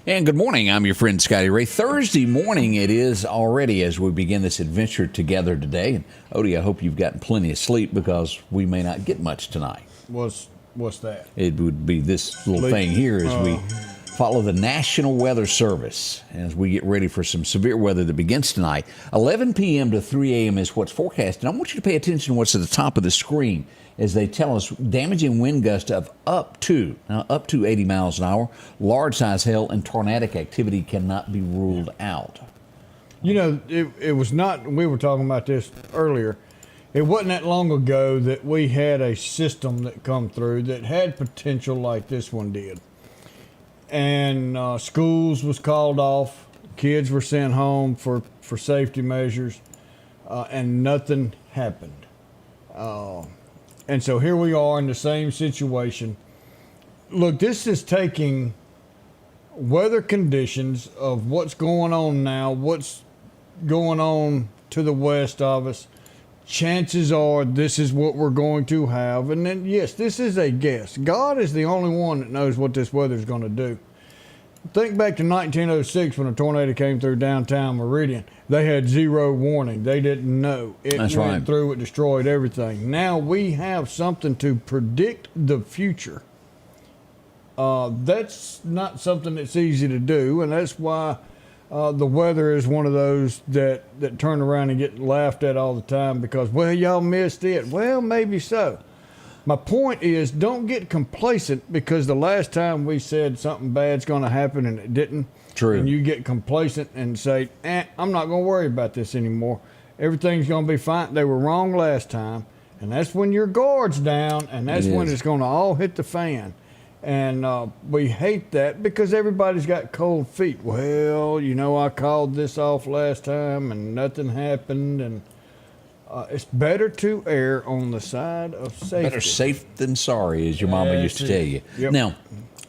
And good morning. I'm your friend Scotty Ray. Thursday morning it is already as we begin this adventure together today. And Odie, I hope you've gotten plenty of sleep because we may not get much tonight. What's that? It would be this little thing here as we follow the National Weather Service as we get ready for some severe weather that begins tonight. 11 p.m. to 3 a.m. is what's forecasted. I want you to pay attention to what's at the top of the screen as they tell us damaging wind gusts of up to 80 miles an hour. Large size hail and tornadic activity cannot be ruled out. You know, it was not, we were talking about this earlier, it wasn't that long ago that we had a system that come through that had potential like this one did. And schools was called off, kids were sent home for safety measures, and nothing happened. And so here we are in the same situation. Look, this is taking weather conditions of what's going on now, what's going on to the west of us. Chances are this is what we're going to have. And then, yes, this is a guess. God is the only one that knows what this weather is going to do. Think back to 1906 when a tornado came through downtown Meridian. They had zero warning. They didn't know. It went through, it destroyed everything. Now we have something to predict the future. That's not something that's easy to do, and that's why the weather is one of those that turn around and get laughed at all the time because, well, y'all missed it. Well, maybe so. My point is, don't get complacent because the last time we said something bad's going to happen and it didn't. True. And you get complacent and say, I'm not going to worry about this anymore. Everything's going to be fine. They were wrong last time. And that's when your guard's down, and that's when it's going to all hit the fan. And we hate that because everybody's got cold feet. Well, you know, I called this off last time and nothing happened. And it's better to err on the side of safety. Better safe than sorry, as your mama used to tell you. Yep. Now,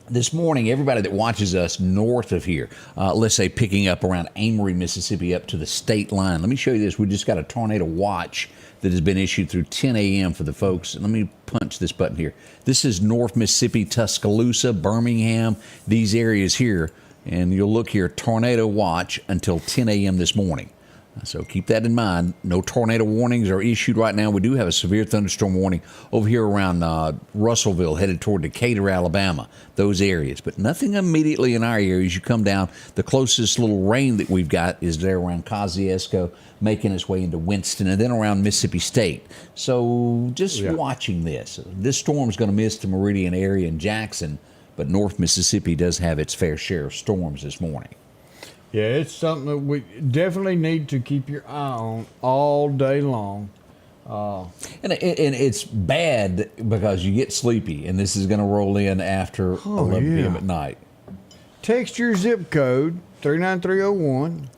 this morning, everybody that watches us north of here, let's say picking up around Amory, Mississippi, up to the state line. Let me show you this. We just got a tornado watch that has been issued through 10 a.m. for the folks. Let me punch this button here. This is North Mississippi, Tuscaloosa, Birmingham, these areas here. And you'll look here, tornado watch until 10 a.m. this morning. So keep that in mind. No tornado warnings are issued right now. We do have a severe thunderstorm warning over here around Russellville, headed toward Decatur, Alabama, those areas. But nothing immediately in our areas. You come down, the closest little rain that we've got is there around Kosciuszko, making its way into Winston, and then around Mississippi State. So just watching this. This storm's going to miss the Meridian area in Jackson, but North Mississippi does have its fair share of storms this morning. Yeah, it's something that we definitely need to keep your eye on all day long. And it's bad because you get sleepy, and this is going to roll in after 11 p.m. at night. Text your zip code, 39301,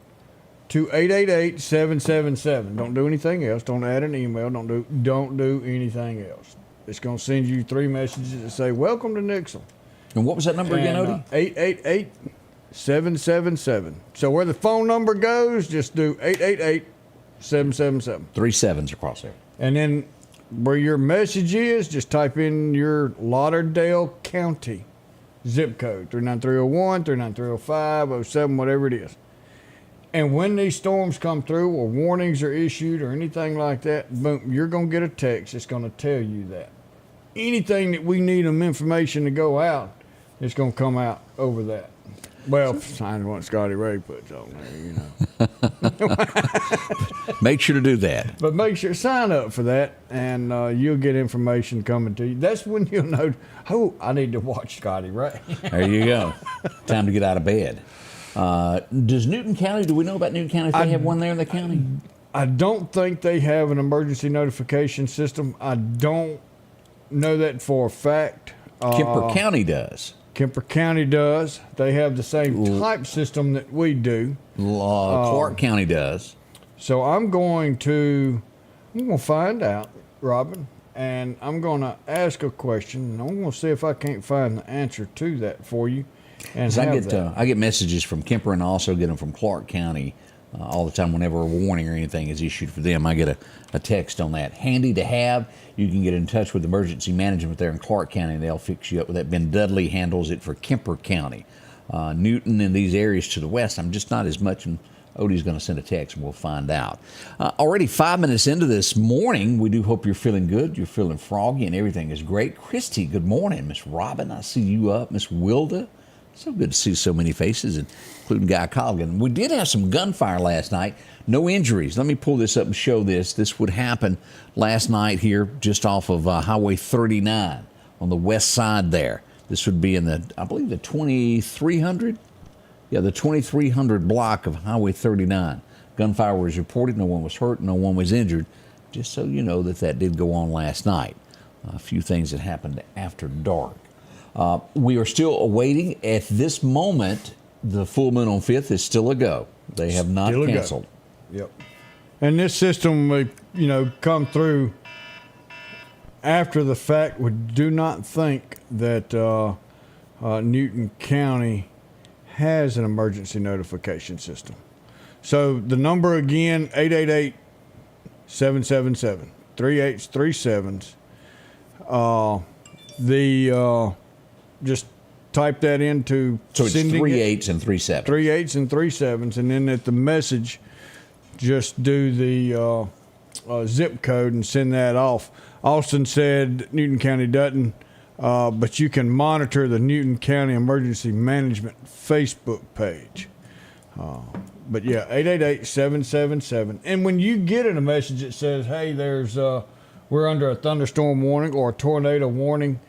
to 888-777. Don't do anything else. Don't add an email. Don't do anything else. It's going to send you 3 messages that say, welcome to Nixle. And what was that number again, Odie? 888-777. So where the phone number goes, just do 888-777. 3 sevens across there. And then where your message is, just type in your Lauderdale County zip code, 39301, 39305, 07, whatever it is. And when these storms come through or warnings are issued or anything like that, boom, you're going to get a text that's going to tell you that. Anything that we need them information to go out, it's going to come out over that. Well, sign what Scotty Ray puts on there, you know. Make sure to do that. But make sure, sign up for that, and you'll get information coming to you. That's when you'll know, oh, I need to watch Scotty Ray. There you go. Time to get out of bed. Does Newton County, do we know about Newton County if they have one there in the county? I don't think they have an emergency notification system. I don't know that for a fact. Kemper County does. Kemper County does. They have the same type system that we do. Clarke County does. So I'm going to find out, Robin, and I'm going to ask a question, and I'm going to see if I can't find the answer to that for you. And I get messages from Kemper, and I also get them from Clarke County all the time. Whenever a warning or anything is issued for them, I get a text on that. Handy to have. You can get in touch with emergency management there in Clarke County, and they'll fix you up with that. Ben Dudley handles it for Kemper County. Newton and these areas to the west, I'm just not as much. And Odie's going to send a text, and we'll find out. Already 5 minutes into this morning, we do hope you're feeling good. You're feeling froggy, and everything is great. Christy, good morning. Miss Robin, I see you up. Miss Wilda, so good to see so many faces, including Guy Colligan. We did have some gunfire last night. No injuries. Let me pull this up and show this. This would happen last night here just off of Highway 39 on the west side there. This would be in I believe the 2300? Yeah, the 2300 block of Highway 39. Gunfire was reported. No one was hurt. No one was injured. Just so you know that did go on last night. A few things that happened after dark. We are still awaiting. At this moment, the full moon on 5th is still a go. They have not canceled. Yep. And this system, come through after the fact. We do not think that Newton County has an emergency notification system. So the number again, 888-777-3837. Just type that into. So it's 3 8s and 3 7s. 3 8s and 3 7s, and then at the message, just do the zip code and send that off. Austin said Newton County doesn't. But you can monitor the Newton County Emergency Management Facebook page. But yeah, 888-777. And when you get in a message that says, hey, we're under a thunderstorm warning or a tornado warning,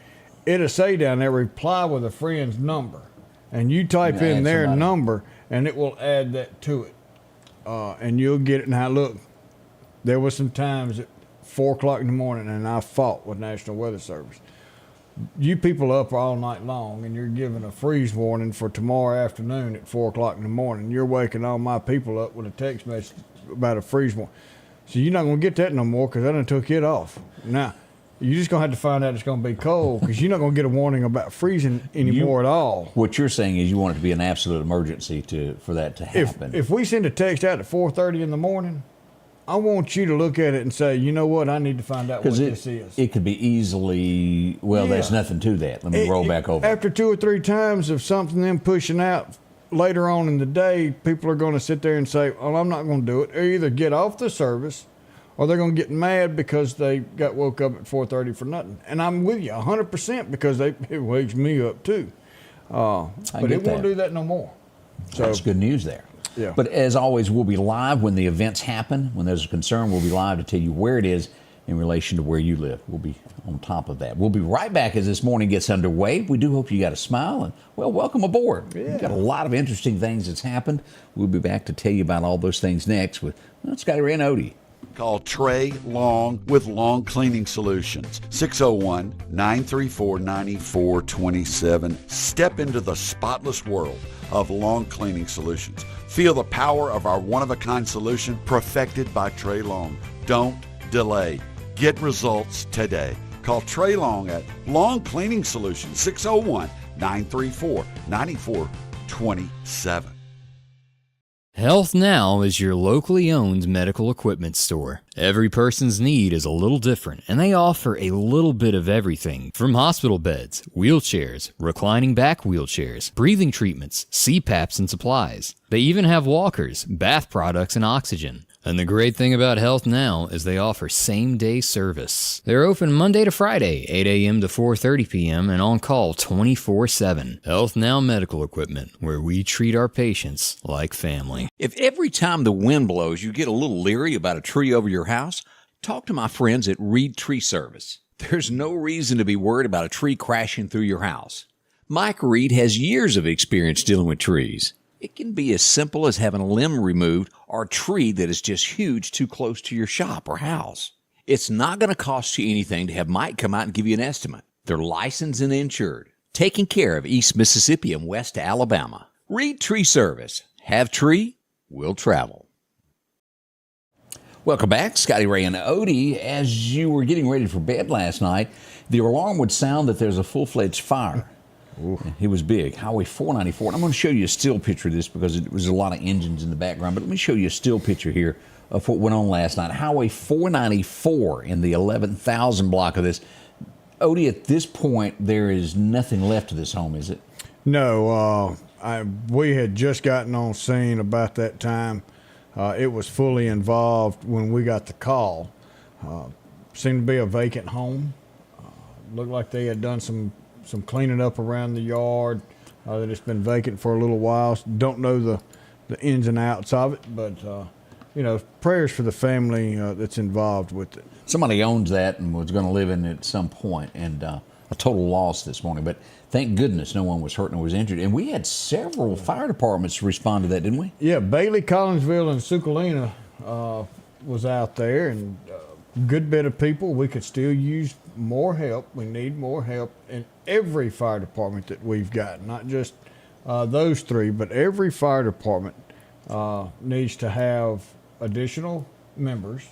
it'll say down there, reply with a friend's number. And you type in their number, and it will add that to it. And you'll get it. Now, look, there was some times at 4 o'clock in the morning, and I fought with National Weather Service. You people up all night long, and you're giving a freeze warning for tomorrow afternoon at 4 o'clock in the morning. You're waking all my people up with a text message about a freeze warning. So you're not going to get that no more because I done took it off. Now, you're just going to have to find out it's going to be cold because you're not going to get a warning about freezing anymore at all. What you're saying is you want it to be an absolute emergency for that to happen. If we send a text out at 4:30 in the morning, I want you to look at it and say, you know what, I need to find out what this is. It could be easily, there's nothing to that. Let me roll back over. After 2 or 3 times of something them pushing out later on in the day, people are going to sit there and say, well, I'm not going to do it. Or either get off the service or they're going to get mad because they got woke up at 4:30 for nothing. And I'm with you 100% because it wakes me up too. But it won't do that no more. So that's good news there. Yeah. But as always, we'll be live when the events happen. When there's a concern, we'll be live to tell you where it is in relation to where you live. We'll be on top of that. We'll be right back as this morning gets underway. We do hope you got a smile and, welcome aboard. Yeah. We've got a lot of interesting things that's happened. We'll be back to tell you about all those things next with Scotty Ray and Odie. Call Trey Long with Long Cleaning Solutions, 601-934-9427. Step into the spotless world of Long Cleaning Solutions. Feel the power of our one-of-a-kind solution perfected by Trey Long. Don't delay. Get results today. Call Trey Long at Long Cleaning Solutions, 601-934-9427. Health Now is your locally owned medical equipment store. Every person's need is a little different, and they offer a little bit of everything from hospital beds, wheelchairs, reclining back wheelchairs, breathing treatments, CPAPs and supplies. They even have walkers, bath products, and oxygen. And the great thing about Health Now is they offer same-day service. They're open Monday to Friday, 8 a.m. to 4:30 p.m. and on call 24/7. Health Now Medical Equipment, where we treat our patients like family. If every time the wind blows you get a little leery about a tree over your house, talk to my friends at Reed Tree Service. There's no reason to be worried about a tree crashing through your house. Mike Reed has years of experience dealing with trees. It can be as simple as having a limb removed or a tree that is just huge too close to your shop or house. It's not going to cost you anything to have Mike come out and give you an estimate. They're licensed and insured, taking care of East Mississippi and West Alabama. Reed Tree Service. Have tree, will travel. Welcome back, Scotty Ray and Odie. As you were getting ready for bed last night, the alarm would sound that there's a full-fledged fire. It was big. Highway 494. And I'm going to show you a still picture of this because it was a lot of engines in the background. But let me show you a still picture here of what went on last night. Highway 494 in the 11,000 block of this. Odie, at this point, there is nothing left of this home, is it? No, we had just gotten on scene about that time. It was fully involved when we got the call. Seemed to be a vacant home. Looked like they had done some cleaning up around the yard. That it's been vacant for a little while. Don't know the ins and outs of it, but prayers for the family that's involved with it. Somebody owns that and was going to live in it at some point, and a total loss this morning. But thank goodness no one was hurt nor was injured. And we had several fire departments respond to that, didn't we? Yeah, Bailey, Collinsville, and Sukalina was out there, and good bit of people. We could still use more help. We need more help in every fire department that we've got, not just those three, but every fire department needs to have additional members.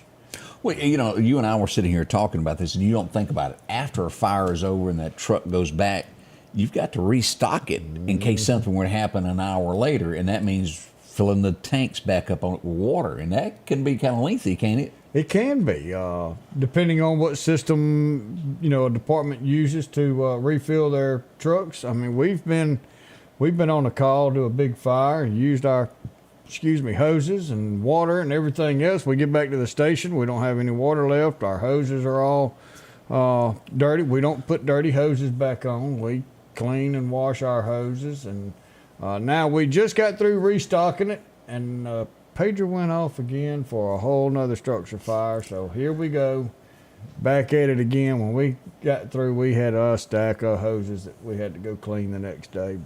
Well, you and I were sitting here talking about this, and you don't think about it. After a fire is over and that truck goes back, you've got to restock it in case something were to happen an hour later, and that means filling the tanks back up with water, and that can be kind of lengthy, can't it? It can be, depending on what system a department uses to refill their trucks. I mean, we've been on a call to a big fire, used our hoses and water and everything else. We get back to the station, we don't have any water left. Our hoses are all dirty. We don't put dirty hoses back on. We clean and wash our hoses, and now we just got through restocking it, and pager went off again for a whole nother structure fire. So here we go, back at it again. When we got through, we had a stack of hoses that we had to go clean the next day.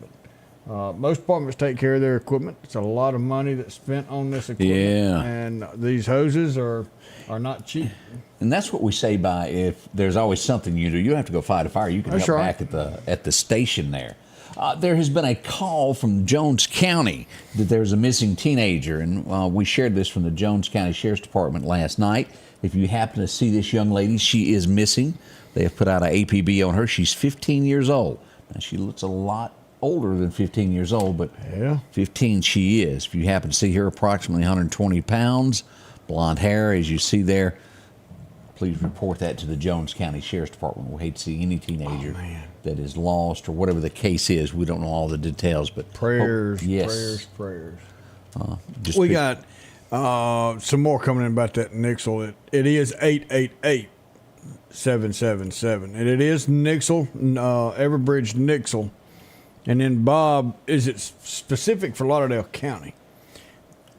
But most departments take care of their equipment. It's a lot of money that's spent on this equipment. Yeah. And these hoses are not cheap. And that's what we say by if there's always something you do. You don't have to go fight a fire. You can That's help right. back at the station there. There has been a call from Jones County that there's a missing teenager, and we shared this from the Jones County Sheriff's Department last night. If you happen to see this young lady, she is missing. They have put out an APB on her. She's 15 years old. Now, she looks a lot older than 15 years old, but Yeah. 15 she is. If you happen to see her, approximately 120 pounds, blonde hair, as you see there, please report that to the Jones County Sheriff's Department. We hate to see any teenager that is lost or whatever the case is. We don't know all the details, but Prayers, yes. prayers. Just We got some more coming in about that Nixle. It is 888-777. And it is Nixle, Everbridge Nixle. And then Bob, is it specific for Lauderdale County?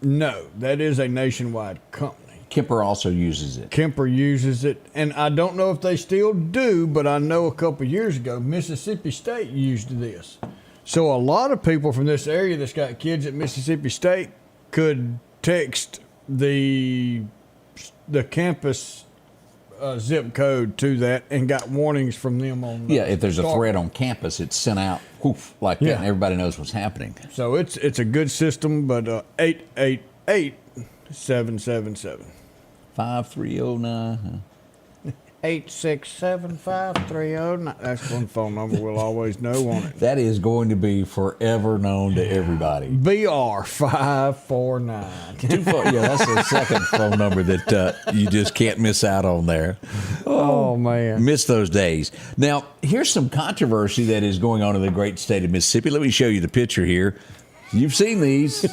No, that is a nationwide company. Kemper also uses it. Kemper uses it, and I don't know if they still do, but I know a couple years ago, Mississippi State used this. So a lot of people from this area that's got kids at Mississippi State could text the campus zip code to that and got warnings from them on. Yeah, if there's a threat on campus, it's sent out whoof, like that, and everybody knows what's happening. So it's a good system, but 888-777. 5309. 867-5309. That's one phone number we'll always know on it. That is going to be forever known to everybody. BR549. Yeah, that's the second phone number that you just can't miss out on there. Oh, man. Miss those days. Now, here's some controversy that is going on in the great state of Mississippi. Let me show you the picture here. You've seen these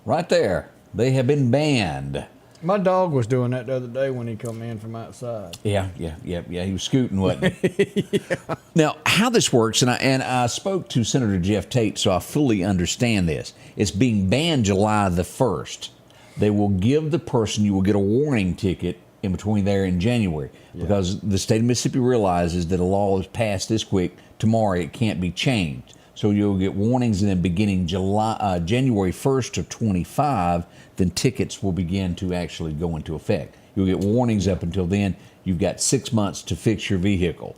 right there. They have been banned. My dog was doing that the other day when he come in from outside. Yeah. He was scooting, wasn't he? Yeah. Now, how this works, and I spoke to Senator Jeff Tate, so I fully understand this. It's being banned July the 1st. They will give the person, you will get a warning ticket in between there and January, because the state of Mississippi realizes that a law is passed this quick, tomorrow it can't be changed. So you'll get warnings, and then beginning January 1st of 25, then tickets will begin to actually go into effect. You'll get warnings up until then. You've got 6 months to fix your vehicle.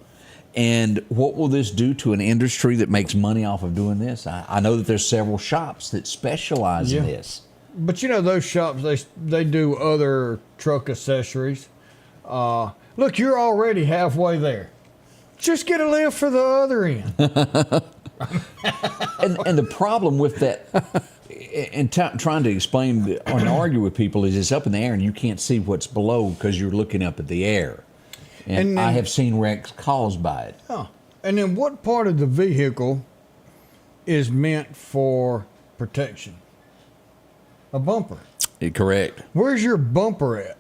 And what will this do to an industry that makes money off of doing this? I know that there's several shops that specialize in this. But you know, those shops, they do other truck accessories. Look, you're already halfway there. Just get a lift for the other end. And the problem with that, and trying to explain or argue with people, is it's up in the air and you can't see what's below because you're looking up at the air. And I have seen wrecks caused by it. Oh. And then what part of the vehicle is meant for protection? A bumper. Correct. Where's your bumper at?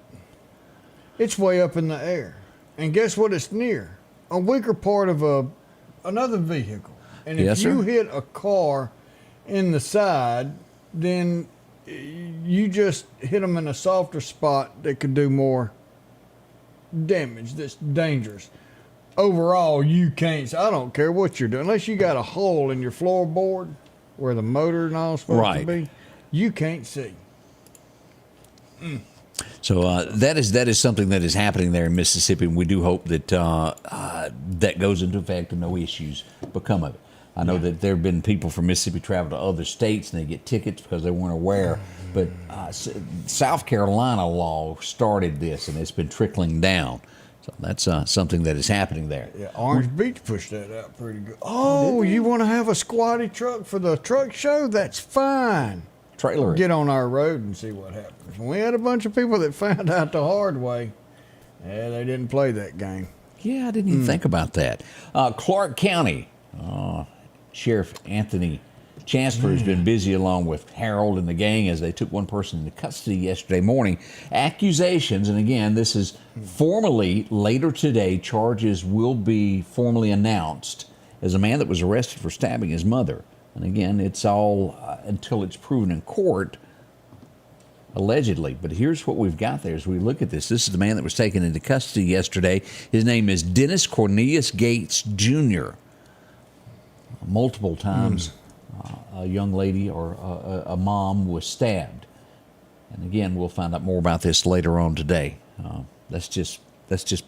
It's way up in the air. And guess what it's near? A weaker part of another vehicle. And if you hit a car in the side, then you just hit them in a softer spot that could do more damage. That's dangerous. Overall, you can't. I don't care what you're doing, unless you got a hole in your floorboard where the motor and all is supposed to be. You can't see. So that is something that is happening there in Mississippi, and we do hope that that goes into effect and no issues become of it. I know that there have been people from Mississippi travel to other states and they get tickets because they weren't aware. But South Carolina law started this, and it's been trickling down. So that's something that is happening there. Yeah, Orange Beach pushed that out pretty good. Oh, you want to have a squatty truck for the truck show? That's fine. Trailer. Get on our road and see what happens. We had a bunch of people that found out the hard way. Yeah, they didn't play that game. Yeah, I didn't even think about that. Clarke County, Sheriff Anthony Chancellor has been busy along with Harold and the gang as they took one person into custody yesterday morning. Accusations, and again, this is formally later today, charges will be formally announced as a man that was arrested for stabbing his mother. And again, it's all until it's proven in court, allegedly. But here's what we've got there as we look at this. This is the man that was taken into custody yesterday. His name is Dennis Cornelius Gates Jr. Multiple times a young lady or a mom was stabbed. And again, we'll find out more about this later on today. That's just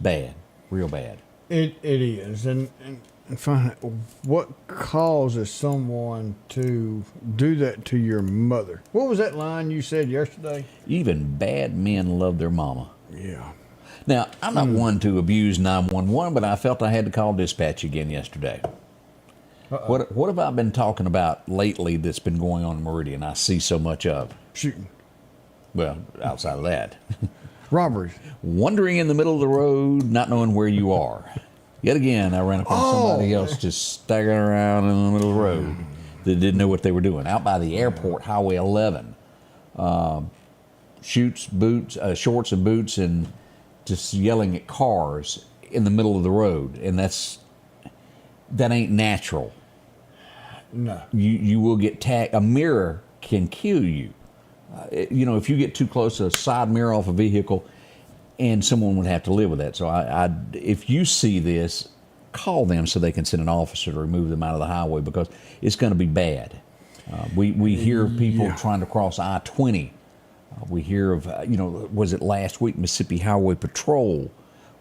bad, real bad. It is. And find out what causes someone to do that to your mother. What was that line you said yesterday? Even bad men love their mama. Yeah. Now, I'm not one to abuse 911, but I felt I had to call dispatch again yesterday. What have I been talking about lately that's been going on in Meridian I see so much of? Shooting. Well, outside of that. Robberies. Wandering in the middle of the road, not knowing where you are. Yet again, I ran upon somebody else just staggering around in the middle of the road that didn't know what they were doing. Out by the airport, Highway 11. Shorts and boots, and just yelling at cars in the middle of the road. And that ain't natural. No. You will get tagged. A mirror can kill you. If you get too close to a side mirror off a vehicle, and someone would have to live with that. So if you see this, call them so they can send an officer to remove them out of the highway, because it's going to be bad. We hear people trying to cross I-20. We hear of, was it last week, Mississippi Highway Patrol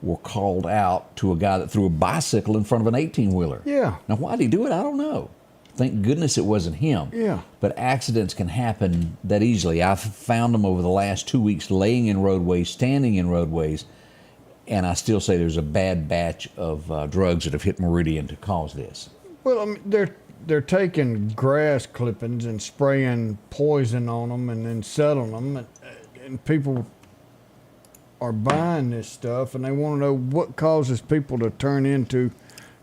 were called out to a guy that threw a bicycle in front of an 18-wheeler. Yeah. Now, why did he do it? I don't know. Thank goodness it wasn't him. Yeah. But accidents can happen that easily. I've found them over the last 2 weeks laying in roadways, standing in roadways, and I still say there's a bad batch of drugs that have hit Meridian to cause this. Well, I mean, they're taking grass clippings and spraying poison on them and then selling them, and people are buying this stuff, and they want to know what causes people to turn into,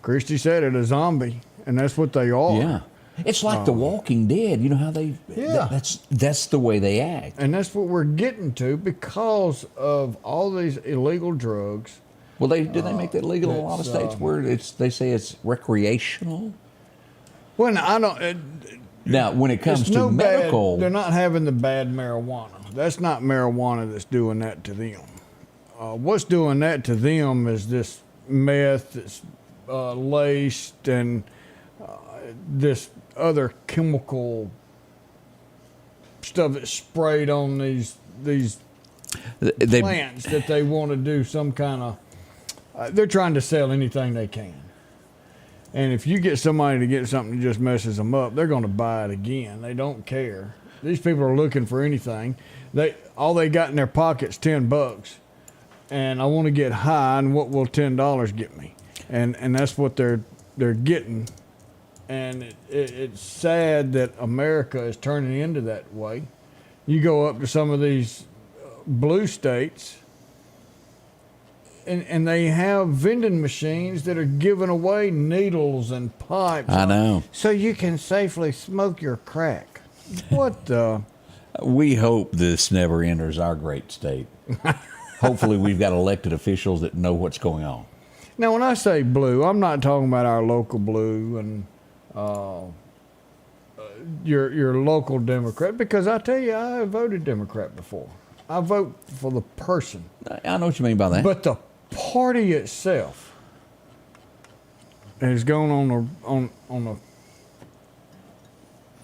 Christy said it, a zombie. And that's what they are. Yeah. It's like The Walking Dead. You know how they... Yeah. That's the way they act. And that's what we're getting to because of all these illegal drugs. Well, did they make that legal in a lot of states where they say it's recreational? Well, I don't... Now, when it comes to medical... they're not having the bad marijuana. That's not marijuana that's doing that to them. What's doing that to them is this meth that's laced and... this other chemical stuff that's sprayed on these plants that they want to do some kind of. They're trying to sell anything they can, and if you get somebody to get something that just messes them up, they're going to buy it again. They don't care. These people are looking for anything. All they got in their pocket's $10, and I want to get high. And what will $10 get me? And that's what they're getting. And it's sad that America is turning into that way. You go up to some of these blue states, and they have vending machines that are giving away needles and pipes. I know. So you can safely smoke your crack. What the? We hope this never enters our great state. Hopefully we've got elected officials that know what's going on. Now, when I say blue, I'm not talking about our local blue and your local Democrat, because I tell you, I voted Democrat before. I vote for the person. I know what you mean by that. But the party itself has gone on the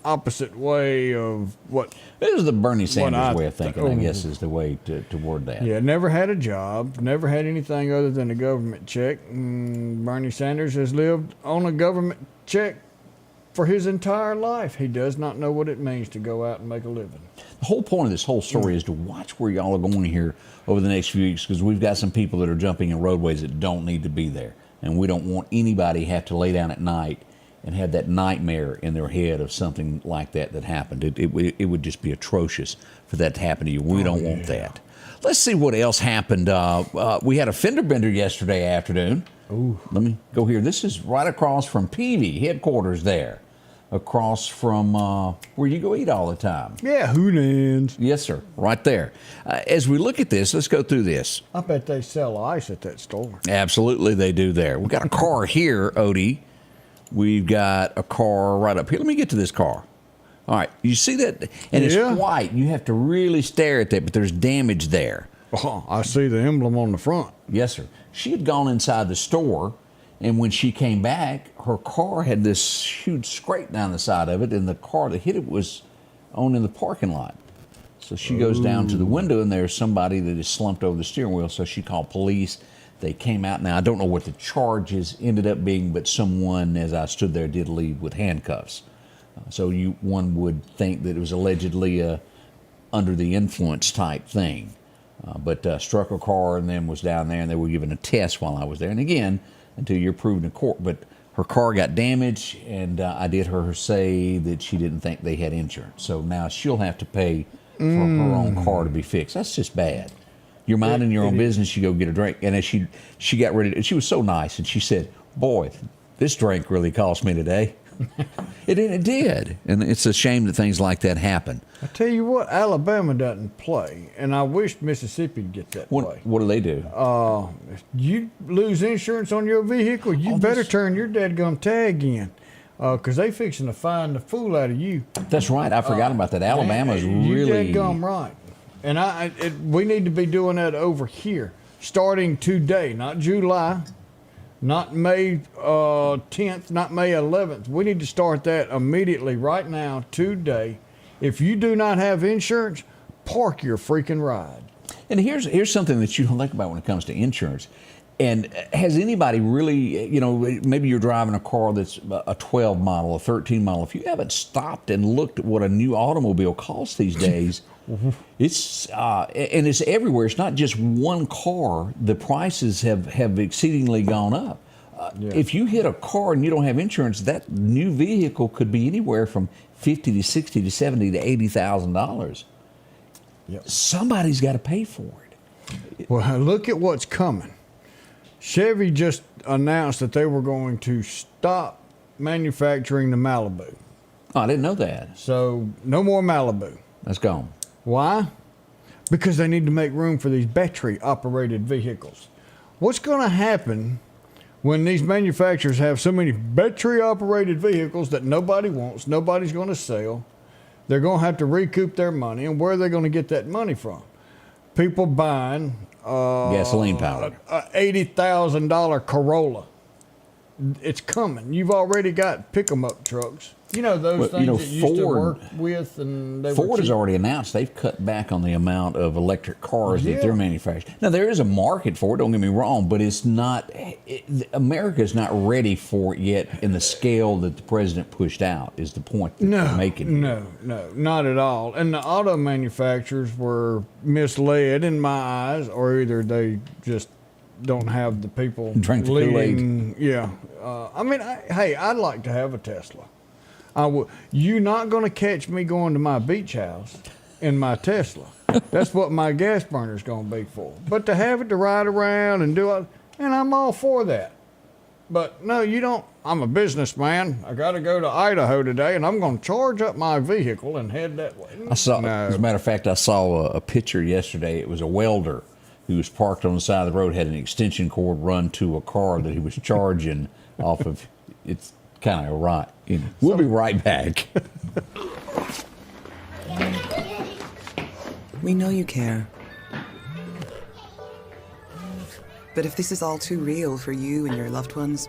opposite way of what. This is the Bernie Sanders way of thinking, I guess, is the way toward that. Yeah, never had a job, never had anything other than a government check. Bernie Sanders has lived on a government check for his entire life. He does not know what it means to go out and make a living. The whole point of this whole story is to watch where y'all are going here over the next few weeks, because we've got some people that are jumping in roadways that don't need to be there. And we don't want anybody have to lay down at night and have that nightmare in their head of something like that happened. It would just be atrocious for that to happen to you. We don't want that. Let's see what else happened. We had a fender bender yesterday afternoon. Ooh. Let me go here. This is right across from Peavy headquarters there. Across from where you go eat all the time. Yeah, Hoonans. Yes, sir. Right there. As we look at this, let's go through this. I bet they sell ice at that store. Absolutely, they do there. We've got a car here, Odie. We've got a car right up here. Let me get to this car. All right. You see that? And it's white. You have to really stare at that, but there's damage there. Oh, I see the emblem on the front. Yes, sir. She had gone inside the store, and when she came back, her car had this huge scrape down the side of it, and the car that hit it was on in the parking lot. So she goes down to the window, and there's somebody that is slumped over the steering wheel. So she called police. They came out. Now, I don't know what the charges ended up being, but someone, as I stood there, did leave with handcuffs. So one would think that it was allegedly a under the influence type thing. But struck a car and then was down there, and they were giving a test while I was there. And again, until you're proven in court. But her car got damaged, and I did her say that she didn't think they had insurance. So now she'll have to pay for her own car to be fixed. That's just bad. You're minding your own business, you go get a drink. And as she got ready, and she was so nice, and she said, "Boy, this drink really cost me today." It did. And it's a shame that things like that happen. I tell you what, Alabama doesn't play, and I wish Mississippi'd get that play. What do they do? If you lose insurance on your vehicle, you better turn your dadgum tag in, because they fixing to find the fool out of you. That's right. I forgot about that. Alabama's really... You dadgum right. And we need to be doing that over here, starting today, not July, not May 10th, not May 11th. We need to start that immediately, right now, today. If you do not have insurance, park your freaking ride. And here's something that you don't think about when it comes to insurance. And has anybody really, maybe you're driving a car that's a 12 model, a 13 model. If you haven't stopped and looked at what a new automobile costs these days, it's and it's everywhere. It's not just one car. The prices have exceedingly gone up. If you hit a car and you don't have insurance, that new vehicle could be anywhere from $50,000 to $60,000 to $70,000 to $80,000. Yep. Somebody's got to pay for it. Well, look at what's coming. Chevy just announced that they were going to stop manufacturing the Malibu. Oh, I didn't know that. So no more Malibu. That's gone. Why? Because they need to make room for these battery-operated vehicles. What's going to happen when these manufacturers have so many battery-operated vehicles that nobody wants, nobody's going to sell? They're going to have to recoup their money, and where are they going to get that money from? People buying gasoline powered $80,000 Corolla. It's coming. You've already got pick-em-up trucks. You know, those things that you used to work with, and they Ford were has cheap. already announced they've cut back on the amount of electric cars that Yeah. they're manufacturing. Now, there is a market for it, don't get me wrong, but it's not, America's not ready for it yet in the scale that the president pushed out, is the point that they're making. No, not at all. And the auto manufacturers were misled in my eyes, or either they just don't have the people Drink the Kool-Aid. leading. Yeah. I mean, hey, I'd like to have a Tesla. I would. You're not going to catch me going to my beach house in my Tesla. That's what my gas burner's going to be for. But to have it to ride around and do it, and I'm all for that. But no, you don't. I'm a businessman. I got to go to Idaho today, and I'm going to charge up my vehicle and head that way. As a matter of fact, I saw a picture yesterday. It was a welder who was parked on the side of the road, had an extension cord run to a car that he was charging off of. It's kind of right. We'll be right back. We know you care. But if this is all too real for you and your loved ones,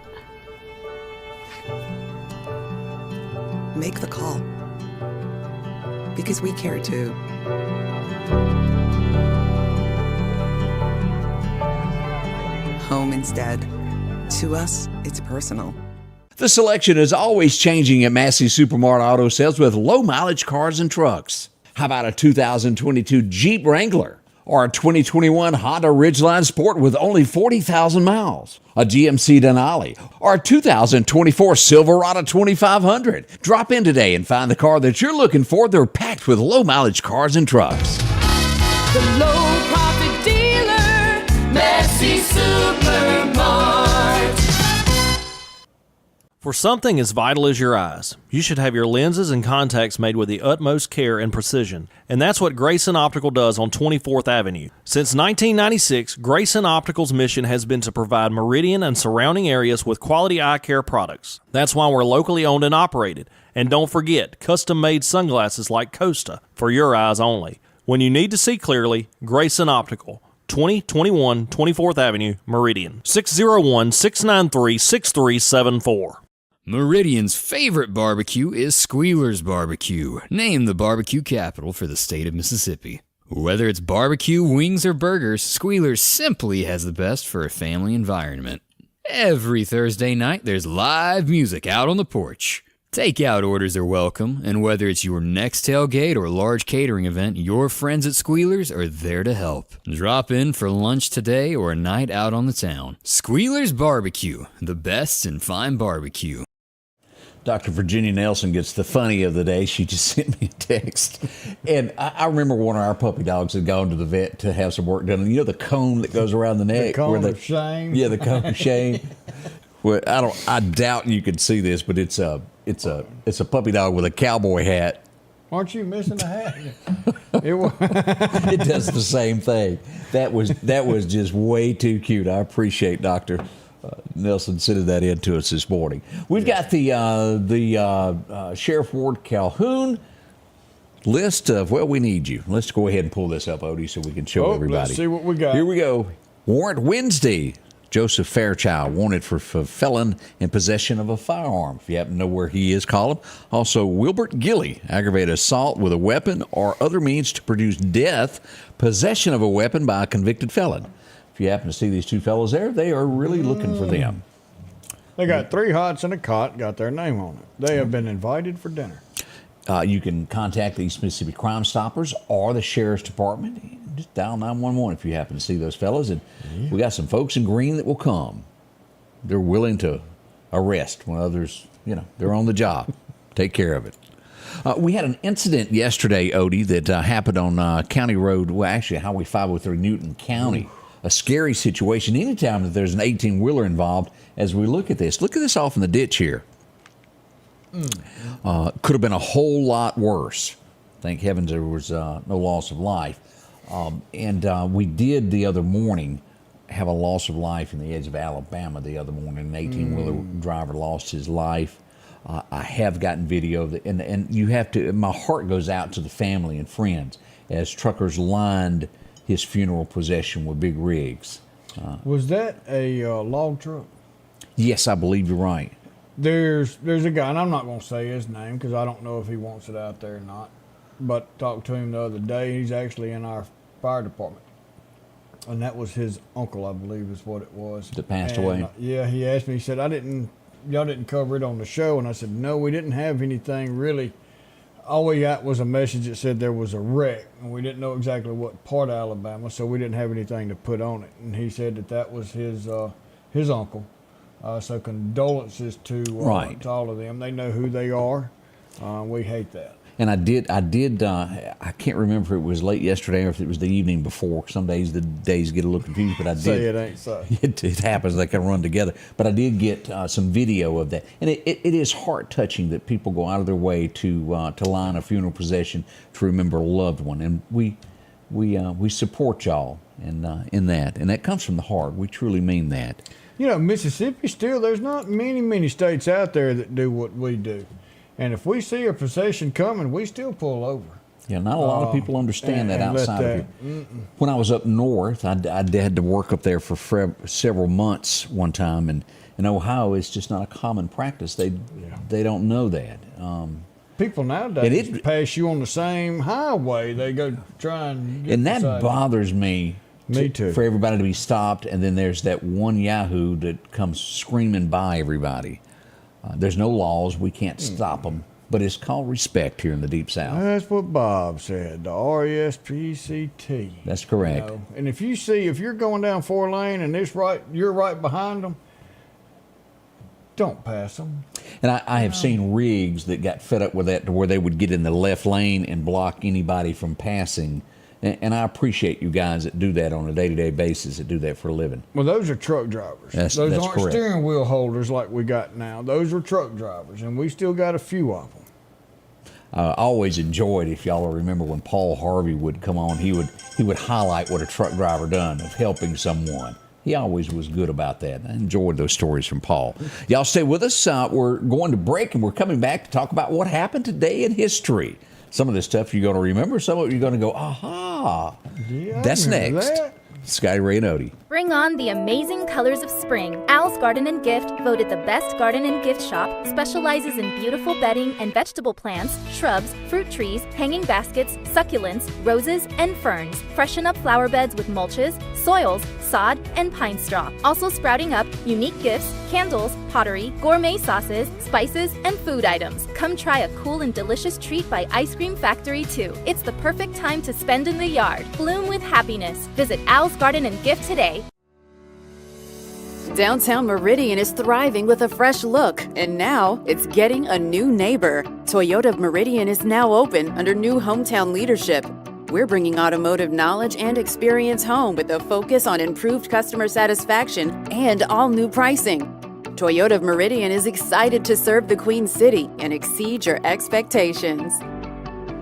make the call. Because we care too. Home instead. To us, it's personal. The selection is always changing at Massey Supermart Auto Sales with low mileage cars and trucks. How about a 2022 Jeep Wrangler or a 2021 Honda Ridgeline Sport with only 40,000 miles? A GMC Denali or a 2024 Silverado 2500? Drop in today and find the car that you're looking for. They're packed with low mileage cars and trucks. The low profit dealer, Massey Supermart. For something as vital as your eyes, you should have your lenses and contacts made with the utmost care and precision. And that's what Grayson Optical does on 24th Avenue. Since 1996, Grayson Optical's mission has been to provide Meridian and surrounding areas with quality eye care products. That's why we're locally owned and operated. And don't forget, custom-made sunglasses like Costa for your eyes only. When you need to see clearly, Grayson Optical. 2021 24th Avenue, Meridian. 601-693-6374. Meridian's favorite barbecue is Squealer's Barbecue, named the barbecue capital for the state of Mississippi. Whether it's barbecue, wings, or burgers, Squealer's simply has the best for a family environment. Every Thursday night, there's live music out on the porch. Takeout orders are welcome, and whether it's your next tailgate or large catering event, your friends at Squealer's are there to help. Drop in for lunch today or a night out on the town. Squealer's Barbecue, the best in fine barbecue. Dr. Virginia Nelson gets the funny of the day. She just sent me a text. And I remember one of our puppy dogs had gone to the vet to have some work done. And you know the cone that goes around the neck? The cone of shame. Yeah, the cone of shame. Well, I doubt you could see this, but it's a puppy dog with a cowboy hat. Aren't you missing a hat? It does the same thing. That was just way too cute. I appreciate Dr. Nelson sending that in to us this morning. We've got the Sheriff Ward Calhoun list of, well, we need you. Let's go ahead and pull this up, Odie, so we can show everybody. Let's see what we got. Here we go. Warrant Wednesday. Joseph Fairchild wanted for felon in possession of a firearm. If you happen to know where he is, call him. Also, Wilbert Gilley, aggravated assault with a weapon or other means to produce death, possession of a weapon by a convicted felon. If you happen to see these two fellows there, they are really looking for them. They got 3 hots and a cot, got their name on it. They have been invited for dinner. You can contact the East Mississippi Crime Stoppers or the Sheriff's Department. Just dial 911 if you happen to see those fellas. And we got some folks in green that will come. They're willing to arrest when others, they're on the job. Take care of it. We had an incident yesterday, Odie, that happened on County Road, well, actually Highway 503, Newton County. A scary situation anytime that there's an 18-wheeler involved. As we look at this off in the ditch here. Could have been a whole lot worse. Thank heavens there was no loss of life. And we did the other morning have a loss of life in the edge of Alabama the other morning. An 18-wheeler driver lost his life. I have gotten video of it, and you have to, my heart goes out to the family and friends as truckers lined his funeral procession with big rigs. Was that a log truck? Yes, I believe you're right. There's a guy, and I'm not going to say his name because I don't know if he wants it out there or not. But talked to him the other day. He's actually in our fire department, and that was his uncle, I believe, is what it was. That passed away. Yeah, he asked me. He said, y'all didn't cover it on the show," and I said, "No, we didn't have anything really. All we got was a message that said there was a wreck, and we didn't know exactly what part of Alabama, so we didn't have anything to put on it." And he said that was his uncle. So condolences to all of them. They know who they are. We hate that. And I did. I can't remember if it was late yesterday or if it was the evening before. Some days the days get a little confused, but I did. Say it ain't so. It happens. They can run together. But I did get some video of that, and it is heart touching that people go out of their way to line a funeral procession to remember a loved one, and we support y'all in that, and that comes from the heart. We truly mean that. You know, Mississippi still, there's not many states out there that do what we do. And if we see a procession coming, we still pull over. Yeah, not a lot of people understand that outside of here. When I was up north, I had to work up there for several months one time, and in Ohio, it's just not a common practice. They don't know that. People nowadays pass you on the same highway. They go try and get that bothers me. Me too. For everybody to be stopped, and then there's that one yahoo that comes screaming by everybody. There's no laws. We can't stop them. But it's called respect here in the Deep South. That's what Bob said, the RESPCT. That's correct. You know? And if you're going down 4-lane and you're right behind them, don't pass them. And I have seen rigs that got fed up with that to where they would get in the left lane and block anybody from passing. And I appreciate you guys that do that on a day-to-day basis, that do that for a living. Well, those are truck drivers. Those aren't correct. Steering wheel holders like we got now. Those are truck drivers, and we still got a few of them. I always enjoyed, if y'all remember, when Paul Harvey would come on, he would highlight what a truck driver done of helping someone. He always was good about that. I enjoyed those stories from Paul. Y'all stay with us. We're going to break, and we're coming back to talk about what happened today in history. Some of this stuff you're going to remember. Some of it you're going to go, aha. Yeah, That's next. That. Scotty Ray and Odie. Bring on the amazing colors of spring. Al's Garden and Gift, voted the best garden and gift shop, specializes in beautiful bedding and vegetable plants, shrubs, fruit trees, hanging baskets, succulents, roses, and ferns. Freshen up flower beds with mulches, soils, sod, and pine straw. Also sprouting up unique gifts, candles, pottery, gourmet sauces, spices, and food items. Come try a cool and delicious treat by Ice Cream Factory 2. It's the perfect time to spend in the yard. Bloom with happiness. Visit Al's Garden and Gift today. Downtown Meridian is thriving with a fresh look, and now it's getting a new neighbor. Toyota of Meridian is now open under new hometown leadership. We're bringing automotive knowledge and experience home with a focus on improved customer satisfaction and all new pricing. Toyota of Meridian is excited to serve the Queen City and exceed your expectations.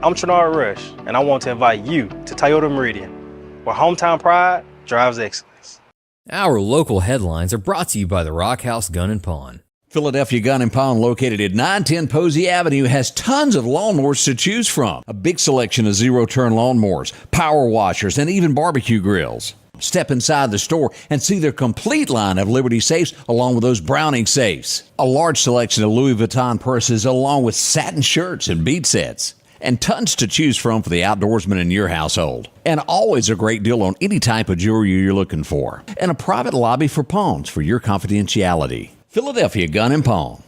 I'm Trinard Rush, and I want to invite you to Toyota Meridian, where hometown pride drives excellence. Our local headlines are brought to you by the Rock House Gun and Pawn. Philadelphia Gun and Pawn, located at 910 Posey Avenue, has tons of lawnmowers to choose from. A big selection of zero-turn lawnmowers, power washers, and even barbecue grills. Step inside the store and see their complete line of Liberty safes along with those Browning safes. A large selection of Louis Vuitton purses along with satin shirts and bead sets. And tons to choose from for the outdoorsman in your household. And always a great deal on any type of jewelry you're looking for. And a private lobby for pawns for your confidentiality. Philadelphia Gun and Pawn.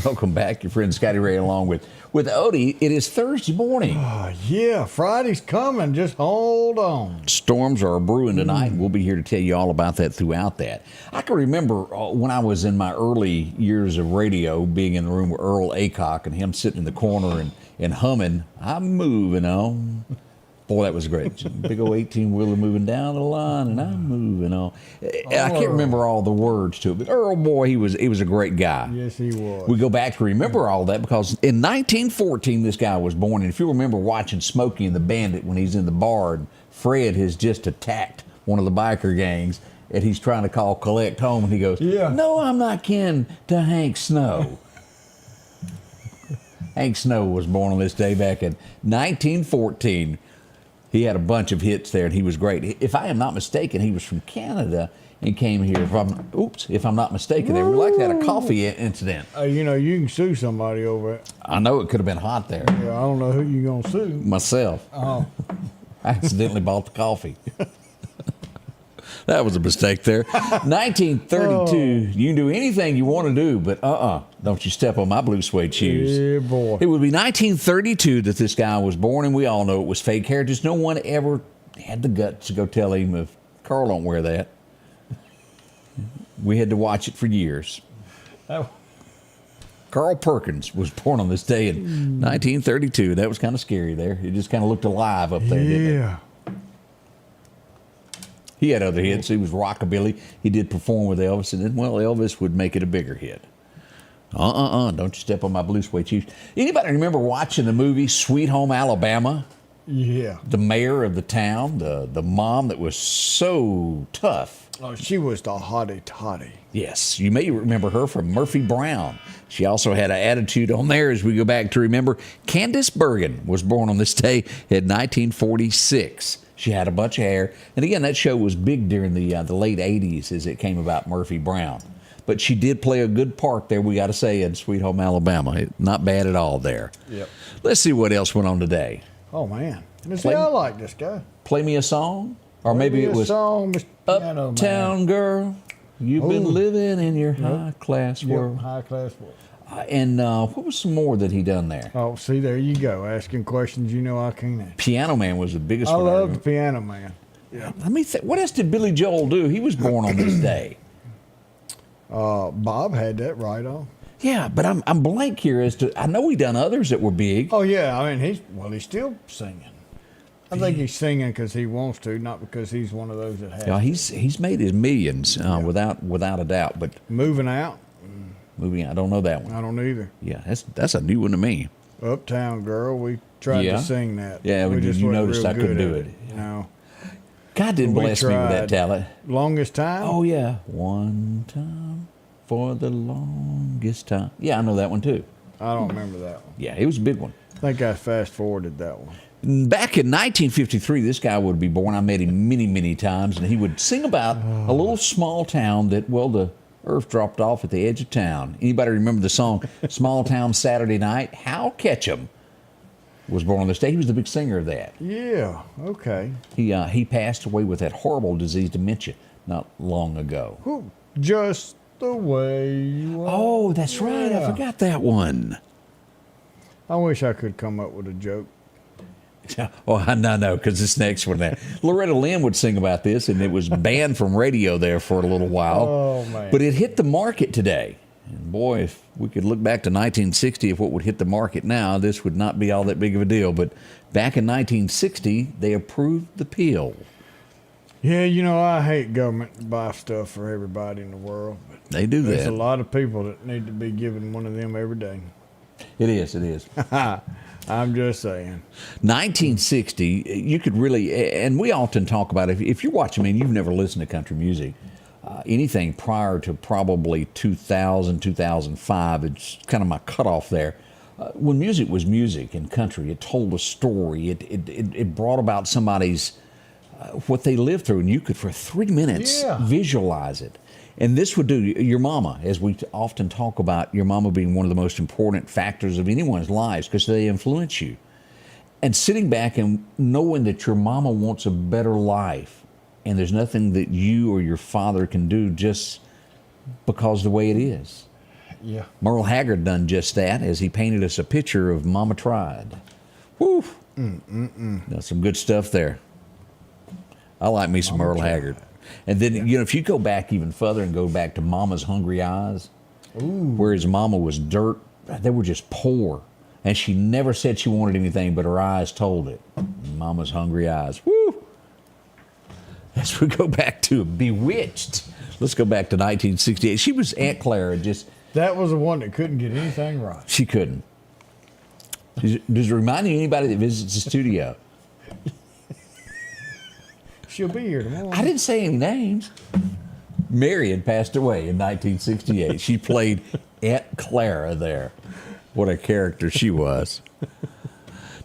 Welcome back, your friend Scotty Ray along with Odie. It is Thursday morning. Oh, yeah, Friday's coming. Just hold on. Storms are brewing tonight, and we'll be here to tell you all about that throughout that. I can remember when I was in my early years of radio, being in the room with Earl Aycock and him sitting in the corner and humming, "I'm moving on." Boy, that was great. Big old 18-wheeler moving down the line, and I'm moving on. I can't remember all the words to it, but Earl, boy, he was a great guy. Yes, he was. We go back to remember all that because in 1914, this guy was born. And if you remember watching Smokey and the Bandit when he's in the bar, and Fred has just attacked one of the biker gangs, and he's trying to call collect home, and he goes, "No, I'm not kin to Hank Snow." Hank Snow was born on this day back in 1914. He had a bunch of hits there, and he was great. If I am not mistaken, he was from Canada and came here. If I'm not mistaken, they were like that a coffee incident. You know, you can sue somebody over it. I know it could have been hot there. Yeah, I don't know who you gonna sue. Myself. Oh. I accidentally bought the coffee. That was a mistake there. 1932. You can do anything you want to do, but don't you step on my blue suede shoes. Yeah, boy. It would be 1932 that this guy was born, and we all know it was fake hair. Just no one ever had the guts to go tell him, if Carl don't wear that. We had to watch it for years. Carl Perkins was born on this day in 1932. That was kind of scary there. He just kind of looked alive up there, didn't it? He had other hits. He was rockabilly. He did perform with Elvis, and then, well, Elvis would make it a bigger hit. Don't you step on my blue suede shoes. Anybody remember watching the movie Sweet Home Alabama? Yeah. The mayor of the town, the mom that was so tough. Oh, she was the hottie toddy. Yes, you may remember her from Murphy Brown. She also had an attitude on there as we go back to remember. Candace Bergen was born on this day in 1946. She had a bunch of hair. And again, that show was big during the late 80s as it came about, Murphy Brown. But she did play a good part there, we got to say, in Sweet Home Alabama. Not bad at all there. Yep. Let's see what else went on today. Oh, man. See, I like this guy. Play me a song? Or maybe it was song, Piano Uptown Man. Girl, you've been living in your high-class world. High-class world. And what was some more that he done there? Oh, see, there you go. Asking questions you know I can't answer. Piano Man was the biggest I one. love the Piano Man. Yeah. Let me think. What else did Billy Joel do? He was born on this day. Bob had that right on. Yeah, but I'm blank here as to. I know he done others that were big. Oh yeah, I mean he's still singing. I think he's singing because he wants to, not because he's one of those that has. Yeah, he's made his millions without a doubt. But moving out. I don't know that one. I don't either. Yeah, that's a new one to me. Uptown Girl, we tried to sing that. Yeah, we just you wasn't noticed real I couldn't good do at it. You know. God didn't bless me with that talent. Longest time? Oh yeah, one time for the longest time. Yeah, I know that one too. I don't remember that one. Yeah, it was a big one. I think I fast forwarded that one. Back in 1953, this guy would be born. I met him many, many times, and he would sing about a little small town that, well, the earth dropped off at the edge of town. Anybody remember the song Small Town Saturday Night? Hal Ketchum was born on this day. He was the big singer of that. Yeah, okay. He passed away with that horrible disease, dementia, not long ago. Ooh, just the way you are. Oh, that's right. I forgot that one. I wish I could come up with a joke. Oh, no, because this next one, Loretta Lynn would sing about this, and it was banned from radio there for a little while. Oh, man. But it hit the market today. And boy, if we could look back to 1960, if what would hit the market now, this would not be all that big of a deal. But back in 1960, they approved the pill. Yeah, you know, I hate government to buy stuff for everybody in the world. But They do there's that. a lot of people that need to be given one of them every day. It is. I'm just saying. 1960, you could really, and we often talk about it, if you're watching me and you've never listened to country music, anything prior to probably 2000, 2005, it's kind of my cutoff there. When music was music in country, it told a story. It brought about somebody's, what they lived through, and you could, for 3 minutes, visualize it. And this would do, your mama, as we often talk about, your mama being one of the most important factors of anyone's lives because they influence you. And sitting back and knowing that your mama wants a better life and there's nothing that you or your father can do just because the way it is. Yeah. Merle Haggard done just that as he painted us a picture of Mama Tried. Woo! That's some good stuff there. I like me some Merle Haggard. And then, you know, if you go back even further and go back to Mama's Hungry Eyes, where his mama was dirt, they were just poor. And she never said she wanted anything, but her eyes told it. Mama's Hungry Eyes. Woo! As we go back to Bewitched, let's go back to 1968. She was Aunt Clara, just... That was the one that couldn't get anything right. She couldn't. Does it remind you of anybody that visits the studio? She'll be here tomorrow. I didn't say any names. Mary had passed away in 1968. She played Aunt Clara there. What a character she was.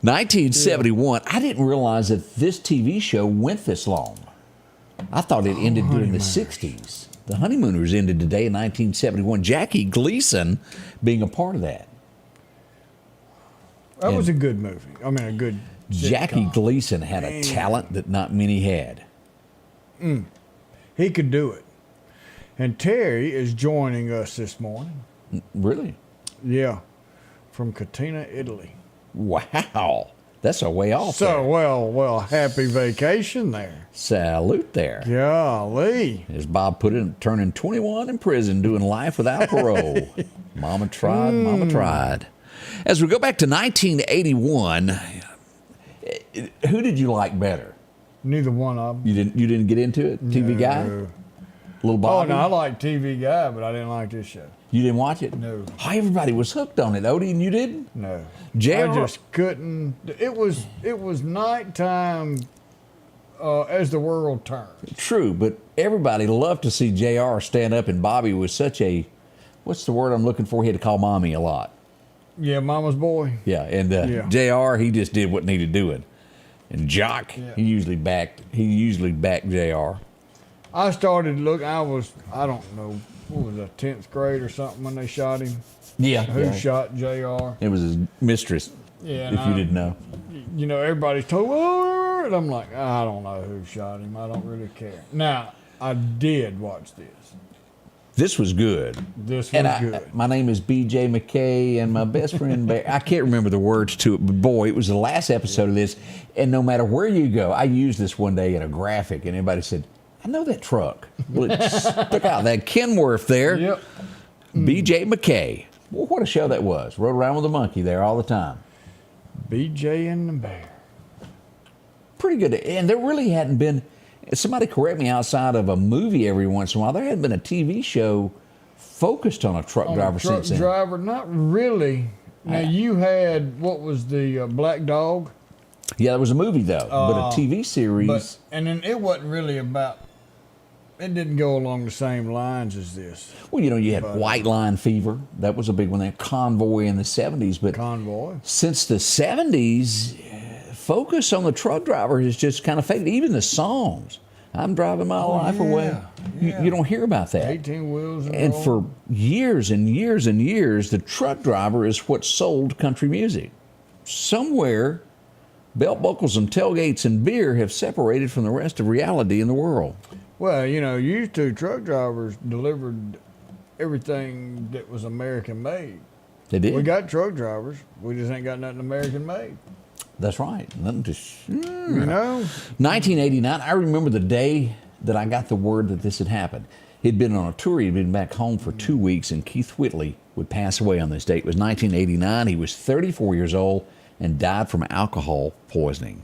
1971. I didn't realize that this TV show went this long. I thought it ended during the 60s. The Honeymooners ended today in 1971. Jackie Gleason being a part of that. That was a good movie. I mean, a good sitcom. Jackie Gleason had a talent that not many had. He could do it. And Terry is joining us this morning. Really? Yeah. From Catania, Italy. Wow. That's a way off. So, there. well, happy vacation there. Salute there. Golly. As Bob put it, turning 21 in prison, doing life without parole. Mama tried, mama tried. As we go back to 1981, who did you like better? Neither one of them. You didn't get into it? TV Guy? Little Bobby? Oh, no, I like TV Guy, but I didn't like this show. You didn't watch it? No. Oh, everybody was hooked on it, Odie, and you didn't? No. JR? I just couldn't. It was nighttime as the world turned. True, but everybody loved to see JR stand up, and Bobby was such a, what's the word I'm looking for? He had to call Mommy a lot. Yeah, Mama's boy. Yeah, and JR, he just did what needed doing. And Jock, he usually backed JR. I started looking, I don't know, what was that, 10th grade or something when they shot him? Yeah. Who shot JR? It was his mistress, if you didn't know. You know, everybody's told, oh, and I'm like, I don't know who shot him. I don't really care. Now, I did watch this. This was good. Good. My name is B.J. McKay, and my best friend, I can't remember the words to it, but boy, it was the last episode of this, and no matter where you go, I used this one day in a graphic, and everybody said, I know that truck. Well, it stuck out. That Kenworth there. Yep. B.J. McKay. Well, what a show that was. Rode around with a monkey there all the time. B.J. and the Bear. Pretty good. And there really hadn't been, somebody correct me, outside of a movie every once in a while, there hadn't been a TV show focused on a truck driver since then. Truck driver, not really. Now, you had, what was the Black Dog? Yeah, there was a movie, though, but a TV series. And then it wasn't really about, it didn't go along the same lines as this. Well, you had White Line Fever. That was a big one there. Convoy in the 70s. But Convoy. Since the 70s, focus on the truck driver has just kind of faded. Even the songs. I'm driving my life away. Yeah. You don't hear about that. 18 wheels and for years and years and years, the truck driver is what sold country music. Somewhere, belt buckles and tailgates and beer have separated from the rest of reality in the world. Well, used to, truck drivers delivered everything that was American made. They did. We got truck drivers. We just ain't got nothing American made. That's right. Nothing to 1989, I remember the day that I got the word that this had happened. He'd been on a tour. He'd been back home for 2 weeks, and Keith Whitley would pass away on this date. It was 1989. He was 34 years old and died from alcohol poisoning.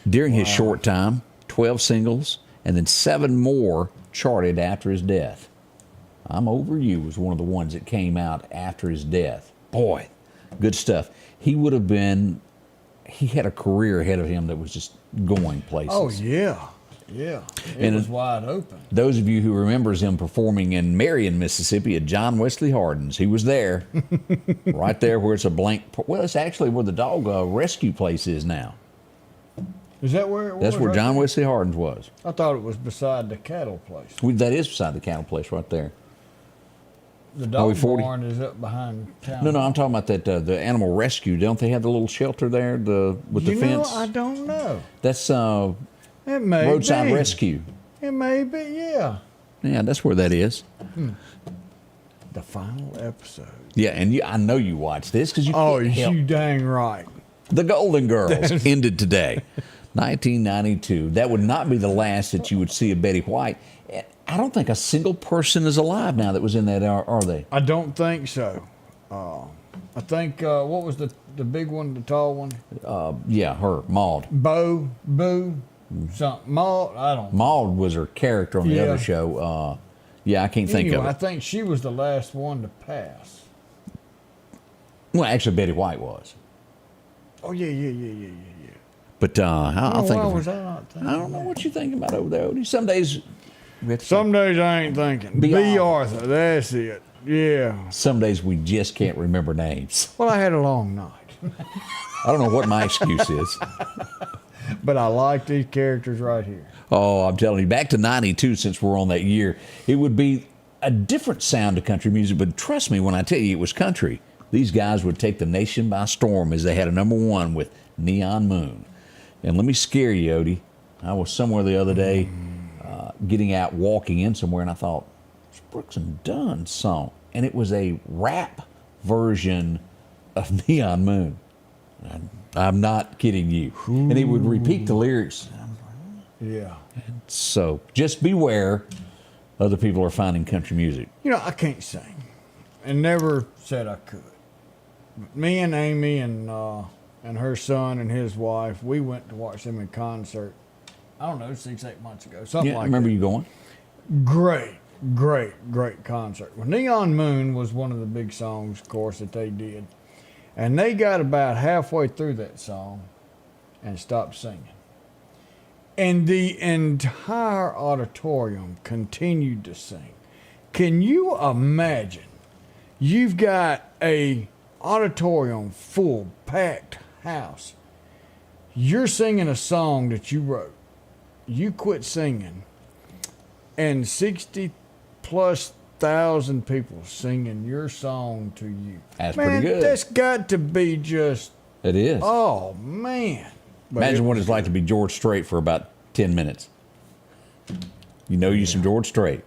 During his short time, 12 singles, and then 7 more charted after his death. I'm Over You was one of the ones that came out after his death. Boy, good stuff. He had a career ahead of him that was just going places. Oh, yeah. Yeah. It was wide open. Those of you who remembers him performing in Marion, Mississippi at John Wesley Hardin's, he was there. Right there where it's a blank. Well, it's actually where the dog rescue place is now. Is that where it was? That's where John Wesley Hardin's was. I thought it was beside the cattle place. That is beside the cattle place right there. The dog barn is up behind town. No, I'm talking about that the animal rescue. Don't they have the little shelter there with the fence? I don't know. That's it may roadside be. rescue. It may be, yeah. Yeah, that's where that is. The final episode. Yeah, and I know you watched this because you. Oh, can't help. you dang right. The Golden Girls ended today, 1992. That would not be the last that you would see of Betty White. I don't think a single person is alive now that was in that, are they? I don't think so. I think, what was the big one, the tall one? Yeah, her, Maude. Boo, something. Maude, I don't know. Maude was her character on the other show. Yeah, I can't think of it. I think she was the last one to pass. Well, actually, Betty White was. Oh, yeah. But I'll think of was her. I not thinking I don't know what you're thinking about over there, Odie. Some days I ain't thinking. B. Arthur, that's it. Yeah. Some days we just can't remember names. Well, I had a long night. I don't know what my excuse is. But I like these characters right here. Oh, I'm telling you, back to 92, since we're on that year, it would be a different sound to country music, but trust me when I tell you it was country. These guys would take the nation by storm as they had a #1 with Neon Moon. And let me scare you, Odie. I was somewhere the other day getting out, walking in somewhere, and I thought, it's Brooks and Dunn's song. And it was a rap version of Neon Moon. I'm not kidding you. And he would repeat the lyrics. Yeah. So just beware, other people are finding country music. You know, I can't sing, and never said I could. But me and Amy and her son and his wife, we went to watch them in concert. I don't know, 6-8 months ago, something like that. I remember you going. Great concert. Well, Neon Moon was one of the big songs, of course, that they did. And they got about halfway through that song and stopped singing. And the entire auditorium continued to sing. Can you imagine? You've got a auditorium full, packed house. You're singing a song that you wrote. You quit singing, and 60+ thousand people singing your song to you. That's pretty good. That's got to be just. It is. Oh man! But Imagine what it's like to be George Strait for about 10 minutes. You know you some George Strait.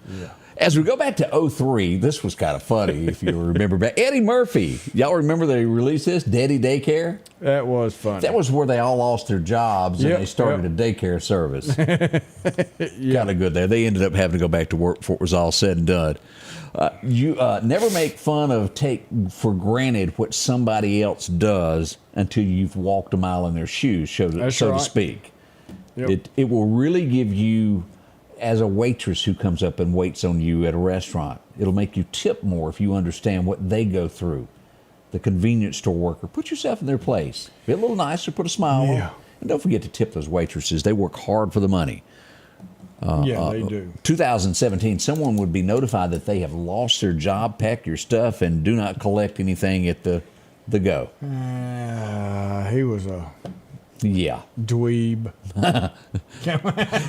Yeah. As we go back to 03, this was kind of funny if you remember back. Eddie Murphy. Y'all remember they released this, Daddy Daycare? That was funny. That was where they all lost their jobs and they started a daycare service. Kind of good there. They ended up having to go back to work before it was all said and done. You never make fun of, take for granted what somebody else does until you've walked a mile in their shoes, so to speak. Yep. It will really give you, as a waitress who comes up and waits on you at a restaurant, it'll make you tip more if you understand what they go through. The convenience store worker, put yourself in their place. Be a little nicer, put a smile on. And don't forget to tip those waitresses. They work hard for the money. They do. 2017, someone would be notified that they have lost their job, pack your stuff, and do not collect anything at the go. He was a dweeb.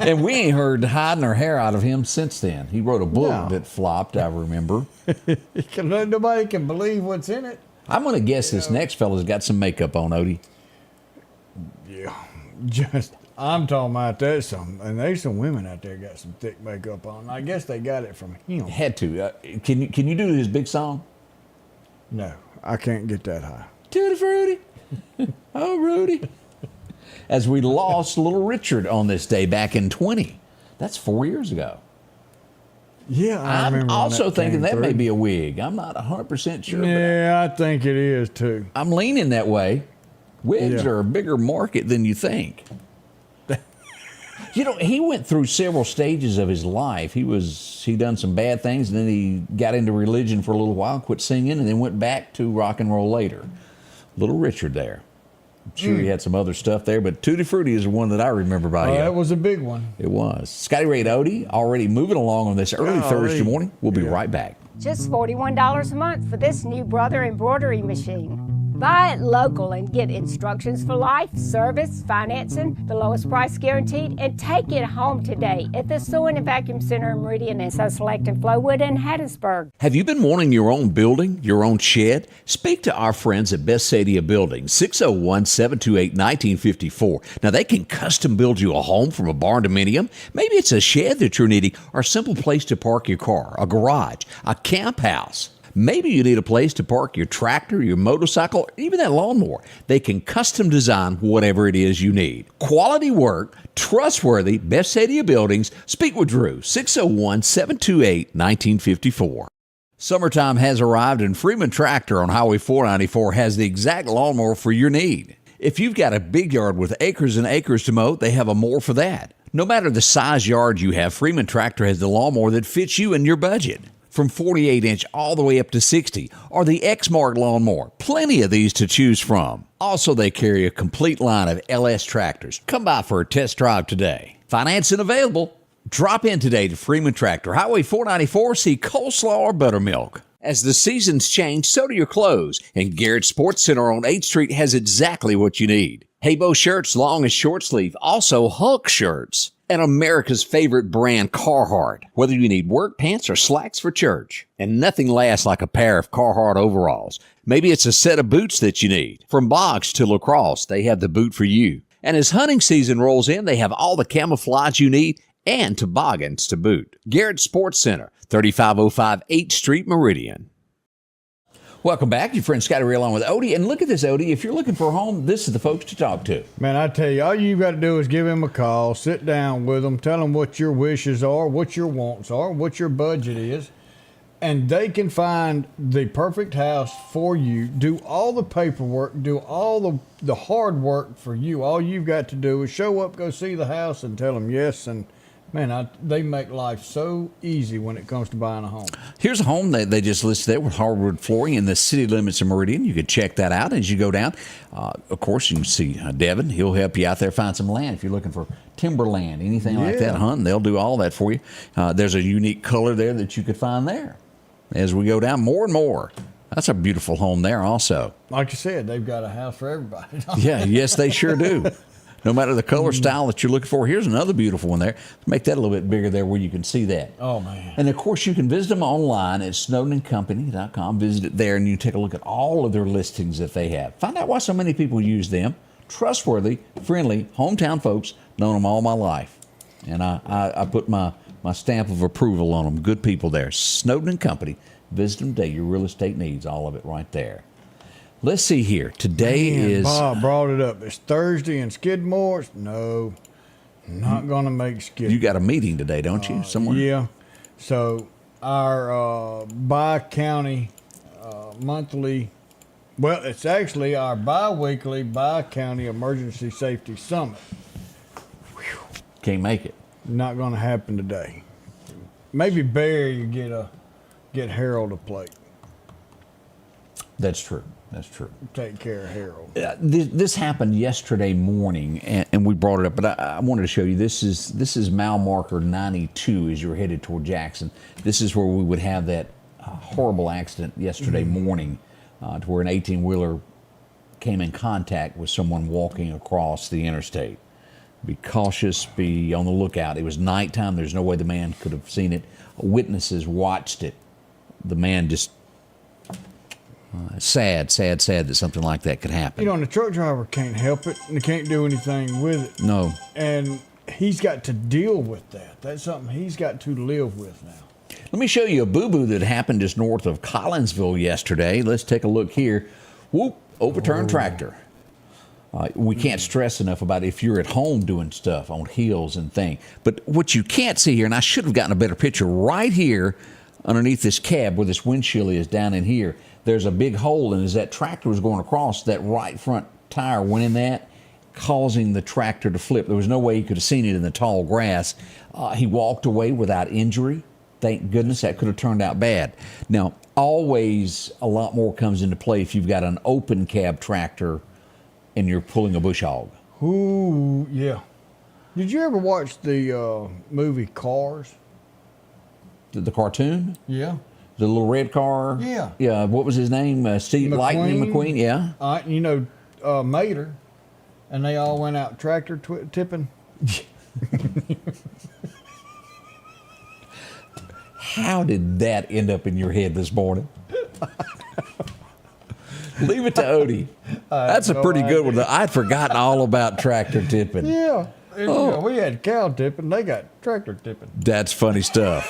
And we ain't heard hide nor hair out of him since then. He wrote a book that flopped, I remember. Nobody can believe what's in it. I'm going to guess this next fella's got some makeup on, Odie. Yeah, I'm talking about that and there's some women out there got some thick makeup on. I guess they got it from him. Had to. Can you do his big song? No, I can't get that high. Tutti Frutti. Oh, Rudy. As we lost Little Richard on this day back in 20. That's 4 years ago. Yeah, I remember. I'm also thinking that may be a wig. I'm not 100% sure. Yeah, I think it is too. I'm leaning that way. Wigs are a bigger market than you think. You know, he went through several stages of his life. He done some bad things, and then he got into religion for a little while, quit singing, and then went back to rock and roll later. Little Richard there. I'm sure he had some other stuff there, but Tutti Frutti is the one that I remember by him. That was a big one. It was. Scotty Ray and Odie already moving along on this early Thursday morning. We'll be right back. Just $41 a month for this new Brother embroidery machine. Buy it local and get instructions for life, service, financing, the lowest price guaranteed, and take it home today at the Sewing and Vacuum Center in Meridian and So Select in Flowood and Hattiesburg. Have you been wanting your own building, your own shed? Speak to our friends at Best Sadia Building, 601-728-1954. Now, they can custom build you a home from a barn dominium. Maybe it's a shed that you're needing or a simple place to park your car, a garage, a camp house. Maybe you need a place to park your tractor, your motorcycle, or even that lawnmower. They can custom design whatever it is you need. Quality work, trustworthy, Best Sadia Buildings. Speak with Drew, 601-728-1954. Summertime has arrived, and Freeman Tractor on Highway 494 has the exact lawnmower for your need. If you've got a big yard with acres and acres to mow, they have a mower for that. No matter the size yard you have, Freeman Tractor has the lawnmower that fits you and your budget. From 48-inch all the way up to 60, or the X-Mark lawnmower. Plenty of these to choose from. Also, they carry a complete line of LS tractors. Come by for a test drive today. Financing available. Drop in today to Freeman Tractor, Highway 494, see coleslaw or buttermilk. As the seasons change, so do your clothes, and Garrett Sports Center on 8th Street has exactly what you need. Habo shirts, long and short sleeve, also Hulk shirts, and America's favorite brand, Carhartt. Whether you need work pants or slacks for church, and nothing lasts like a pair of Carhartt overalls. Maybe it's a set of boots that you need. From box to lacrosse, they have the boot for you. And as hunting season rolls in, they have all the camouflage you need and toboggans to boot. Garrett Sports Center, 3505 8th Street, Meridian. Welcome back. Your friend Scotty Ray along with Odie. And look at this, Odie. If you're looking for a home, this is the folks to talk to. Man, I tell you, all you got to do is give him a call, sit down with them, tell them what your wishes are, what your wants are, what your budget is, and they can find the perfect house for you, do all the paperwork, do all the hard work for you. All you've got to do is show up, go see the house, and tell them yes. And man, they make life so easy when it comes to buying a home. Here's a home that they just listed there with hardwood flooring in the city limits of Meridian. You could check that out as you go down. Of course, you can see Devin. He'll help you out there find some land if you're looking for timberland, anything like that, hunting. They'll do all that for you. There's a unique color there that you could find there as we go down more and more. That's a beautiful home there also. Like you said, they've got a house for everybody. Yeah, yes, they sure do. No matter the color style that you're looking for. Here's another beautiful one there. Make that a little bit bigger there where you can see that. Oh, man. And, of course, you can visit them online at snowdenandcompany.com. Visit it there, and you take a look at all of their listings that they have. Find out why so many people use them. Trustworthy, friendly, hometown folks. Known them all my life. And I put my stamp of approval on them. Good people there. Snowden and Company. Visit them today. Your real estate needs, all of it right there. Let's see here. Today is... Bob brought it up. It's Thursday in Skidmore. No, not going to make Skidmore. You got a meeting today, don't you, somewhere? Yeah. So our bi-county monthly... Well, it's actually our bi-weekly bi-county emergency safety summit. Can't make it. Not going to happen today. Maybe Barry get Harold a plate. That's true. That's true. Take care of Harold. This happened yesterday morning, and we brought it up, but I wanted to show you. This is mile marker 92 as you're headed toward Jackson. This is where we would have that horrible accident yesterday morning to where an 18-wheeler came in contact with someone walking across the interstate. Be cautious, be on the lookout. It was nighttime. There's no way the man could have seen it. Witnesses watched it. The man just... sad that something like that could happen. You know, and the truck driver can't help it, and he can't do anything with it. No. And he's got to deal with that. That's something he's got to live with now. Let me show you a boo-boo that happened just north of Collinsville yesterday. Let's take a look here. Whoop, overturned tractor. We can't stress enough about if you're at home doing stuff on hills and things. But what you can't see here, and I should have gotten a better picture, right here underneath this cab where this windshield is down in here, there's a big hole, and as that tractor was going across, that right front tire went in that, causing the tractor to flip. There was no way he could have seen it in the tall grass. He walked away without injury. Thank goodness. That could have turned out bad. Now, always a lot more comes into play if you've got an open cab tractor and you're pulling a bush hog. Ooh, yeah. Did you ever watch the movie Cars? The cartoon? Yeah. The little red car? Yeah. Yeah, what was his name? Steve Lightning McQueen? Yeah. You know, Mater, and they all went out tractor tipping. How did that end up in your head this morning? Leave it to Odie. That's a pretty good one. I'd forgotten all about tractor tipping. Yeah. And, you know, we had cow tipping. They got tractor tipping. That's funny stuff.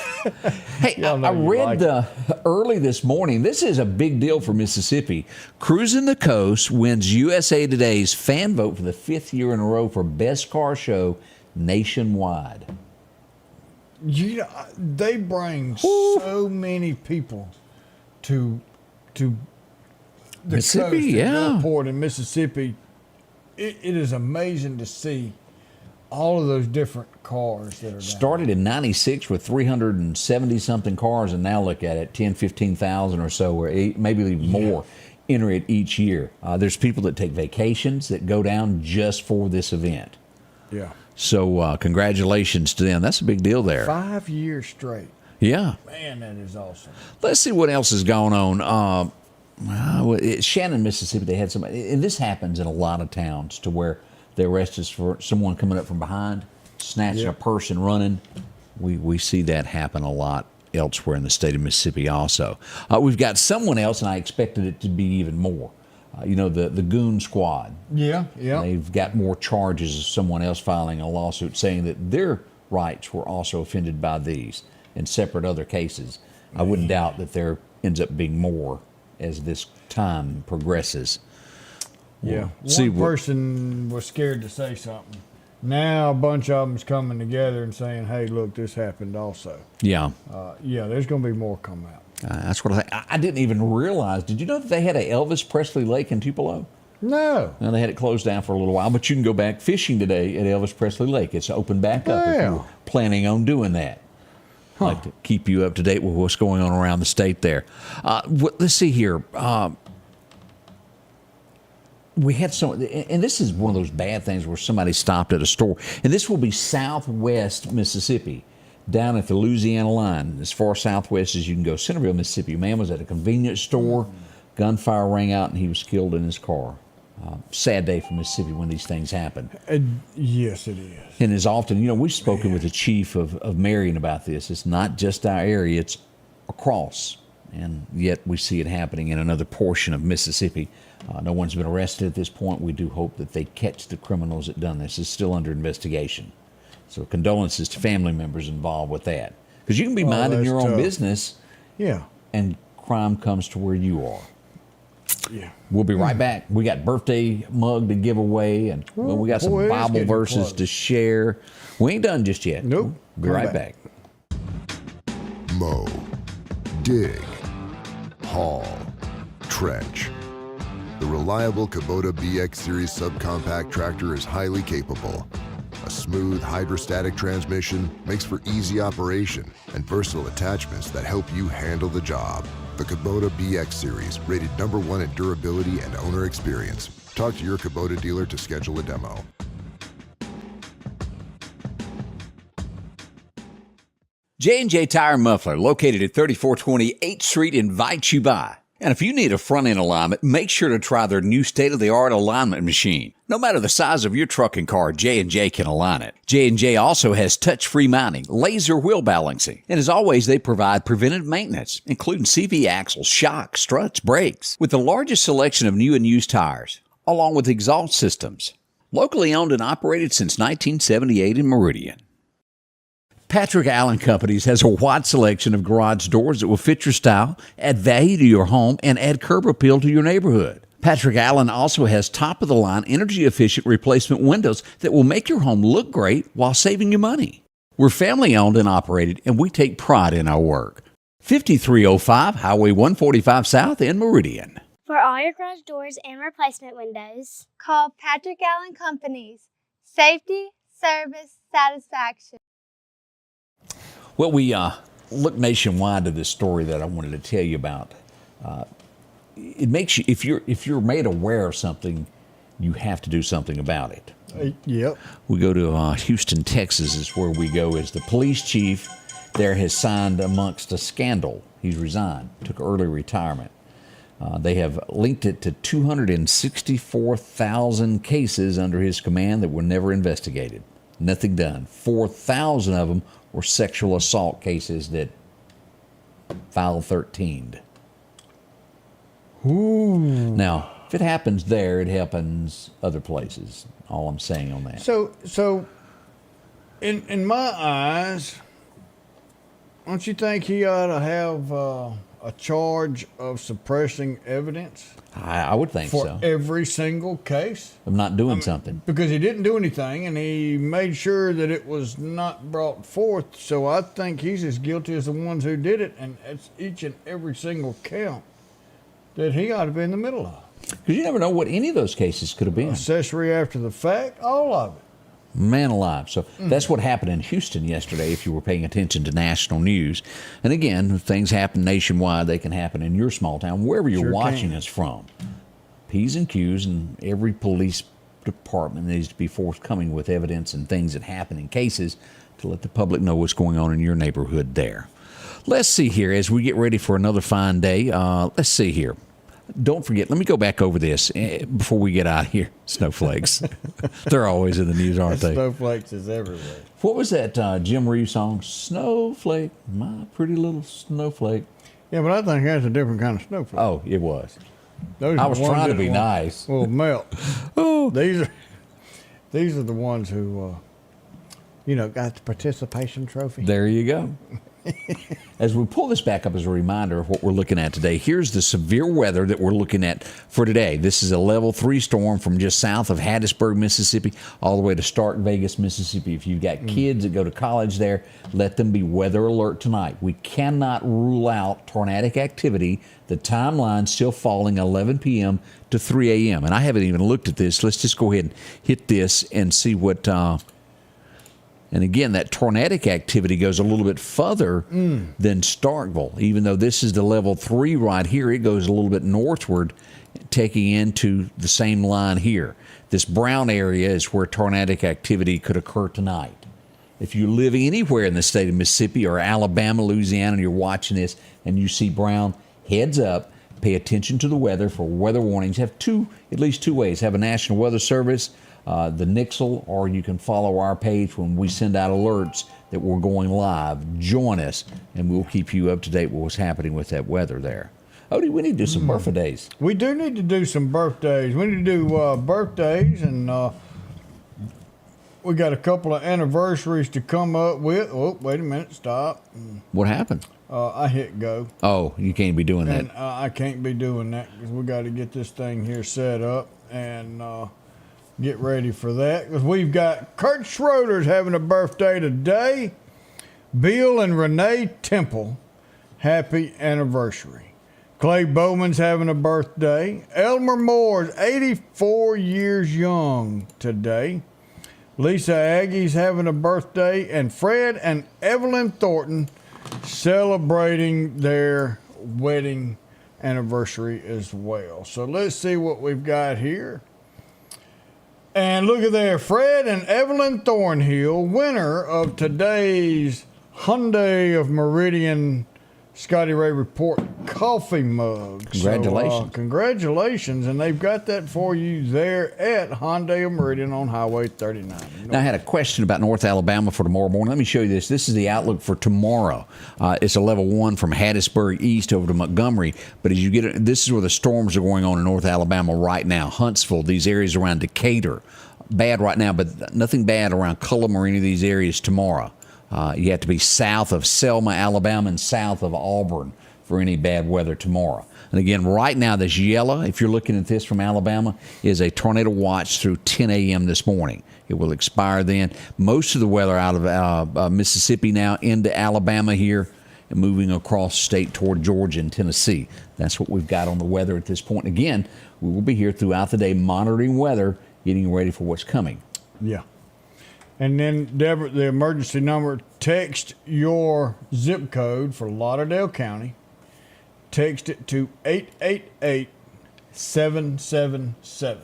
Hey, I read early this morning, this is a big deal for Mississippi. Cruising the Coast wins USA Today's fan vote for the 5th year in a row for best car show nationwide. You know, they bring so many people to the Mississippi, coast, yeah. airport in Mississippi. It is amazing to see all of those different cars that are down. Started in 96 with 370-something cars, and now look at it, 10, 15,000 or so, or maybe even more, enter it each year. There's people that take vacations that go down just for this event. Yeah. So congratulations to them. That's a big deal there. 5 years straight. Yeah. Man, that is awesome. Let's see what else is going on. Shannon, Mississippi, they had somebody, and this happens in a lot of towns, to where they arrest us for someone coming up from behind, snatching a purse and running. We see that happen a lot elsewhere in the state of Mississippi also. We've got someone else, and I expected it to be even more. The goon squad. Yeah. They've got more charges of someone else filing a lawsuit saying that their rights were also offended by these in separate other cases. I wouldn't doubt that there ends up being more as this time progresses. Yeah. One person was scared to say something. Now a bunch of them's coming together and saying, hey, look, this happened also. Yeah. There's going to be more come out. That's what I think. I didn't even realize. Did you know that they had a Elvis Presley Lake in Tupelo? No. Now, they had it closed down for a little while, but you can go back fishing today at Elvis Presley Lake. It's open back up if you're planning on doing that. I'd like to keep you up to date with what's going on around the state there. Let's see here. We had some, and this is one of those bad things where somebody stopped at a store, and this will be southwest Mississippi, down at the Louisiana line, as far southwest as you can go. Centerville, Mississippi. A man was at a convenience store, gunfire rang out, and he was killed in his car. Sad day for Mississippi when these things happen. Yes, it is. And as often, we've spoken with the chief of Marion about this. It's not just our area, it's across. And yet we see it happening in another portion of Mississippi. No one's been arrested at this point. We do hope that they catch the criminals that done this. It's still under investigation. So condolences to family members involved with that. Because you can be minding your own business. Yeah. And crime comes to where you are. Yeah. We'll be right back. We got birthday mug to give away, and we got some Bible verses to share. We ain't done just yet. Nope. We'll be right back. Mow, dig, haul, trench. The reliable Kubota BX Series subcompact tractor is highly capable. A smooth hydrostatic transmission makes for easy operation and versatile attachments that help you handle the job. The Kubota BX Series, rated #1 in durability and owner experience. Talk to your Kubota dealer to schedule a demo. J&J Tire and Muffler, located at 3420 8th Street, invites you by. And if you need a front-end alignment, make sure to try their new state-of-the-art alignment machine. No matter the size of your truck and car, J&J can align it. J&J also has touch-free mounting, laser wheel balancing, and as always, they provide preventive maintenance, including CV axles, shocks, struts, brakes, with the largest selection of new and used tires, along with exhaust systems. Locally owned and operated since 1978 in Meridian. Patrick Allen Companies has a wide selection of garage doors that will fit your style, add value to your home, and add curb appeal to your neighborhood. Patrick Allen also has top-of-the-line, energy-efficient replacement windows that will make your home look great while saving you money. We're family-owned and operated, and we take pride in our work. 5305 Highway 145 South in Meridian. For all your garage doors and replacement windows, call Patrick Allen Companies. Safety, service, satisfaction. Well, we look nationwide to this story that I wanted to tell you about. It makes you, if you're made aware of something, you have to do something about it. Yep. We go to Houston, Texas is where we go, as the police chief there has signed amongst a scandal. He's resigned, took early retirement. They have linked it to 264,000 cases under his command that were never investigated. Nothing done. 4,000 of them were sexual assault cases that file 13'd. Ooh. Now, if it happens there, it happens other places. All I'm saying on that. So, in my eyes, don't you think he ought to have a charge of suppressing evidence? I would think so. For every single case? Of not doing something. Because he didn't do anything, and he made sure that it was not brought forth. So I think he's as guilty as the ones who did it, and it's each and every single count that he ought to be in the middle of. Because you never know what any of those cases could have been. Accessory after the fact, all of it. Man alive. So that's what happened in Houston yesterday, if you were paying attention to national news. And again, if things happen nationwide, they can happen in your small town, wherever you're watching us from. P's and Q's, and every police department needs to be forthcoming with evidence and things that happen in cases to let the public know what's going on in your neighborhood there. Let's see here as we get ready for another fine day. Let's see here. Don't forget, let me go back over this before we get out of here. Snowflakes. They're always in the news, aren't they? Snowflakes is everywhere. What was that Jim Reeves song? Snowflake, my pretty little snowflake. Yeah, but I think that's a different kind of snowflake. Oh, it was. Those I are was the ones trying to that be nice. Will melt. Oh, These are the ones who, got the participation trophy. there you go. As we pull this back up as a reminder of what we're looking at today, here's the severe weather that we're looking at for today. This is a level 3 storm from just south of Hattiesburg, Mississippi, all the way to Stark, Vegas, Mississippi. If you've got kids that go to college there, let them be weather alert tonight. We cannot rule out tornadic activity. The timeline's still falling 11 p.m. to 3 a.m. And I haven't even looked at this. Let's just go ahead and hit this and see what... And again, that tornadic activity goes a little bit further than Starkville. Even though this is the level 3 right here, it goes a little bit northward, taking into the same line here. This brown area is where tornadic activity could occur tonight. If you live anywhere in the state of Mississippi or Alabama, Louisiana, and you're watching this and you see brown, heads up, pay attention to the weather for weather warnings. Have at least two ways. Have a National Weather Service, the Nixle, or you can follow our page when we send out alerts that we're going live. Join us, and we'll keep you up to date with what's happening with that weather there. Odie, we need to do some birthdays. We do need to do some birthdays. We need to do birthdays, and we got a couple of anniversaries to come up with. Oh, wait a minute, stop. What happened? I hit go. Oh, you can't be doing that. And I can't be doing that because we got to get this thing here set up and get ready for that. Because we've got Kurt Schroeder's having a birthday today. Bill and Renee Temple, happy anniversary. Clay Bowman's having a birthday. Elmer Moore's 84 years young today. Lisa Aggie's having a birthday. And Fred and Evelyn Thornton celebrating their wedding anniversary as well. So let's see what we've got here. And look at there, Fred and Evelyn Thornhill, winner of today's Hyundai of Meridian Scotty Ray Report coffee mug. Congratulations. So, congratulations, and they've got that for you there at Hyundai of Meridian on Highway 39. Now, I had a question about North Alabama for tomorrow morning. Let me show you this. This is the outlook for tomorrow. It's a level 1 from Hattiesburg east over to Montgomery. But as you get, this is where the storms are going on in North Alabama right now. Huntsville, these areas around Decatur. Bad right now, but nothing bad around Cullum or any of these areas tomorrow. You have to be south of Selma, Alabama, and south of Auburn for any bad weather tomorrow. And again, right now, this yellow, if you're looking at this from Alabama, is a tornado watch through 10 a.m. this morning. It will expire then. Most of the weather out of Mississippi now into Alabama here and moving across state toward Georgia and Tennessee. That's what we've got on the weather at this point. Again, we will be here throughout the day monitoring weather, getting ready for what's coming. Yeah. And then, Deborah, the emergency number, text your zip code for Lauderdale County. Text it to 888-777.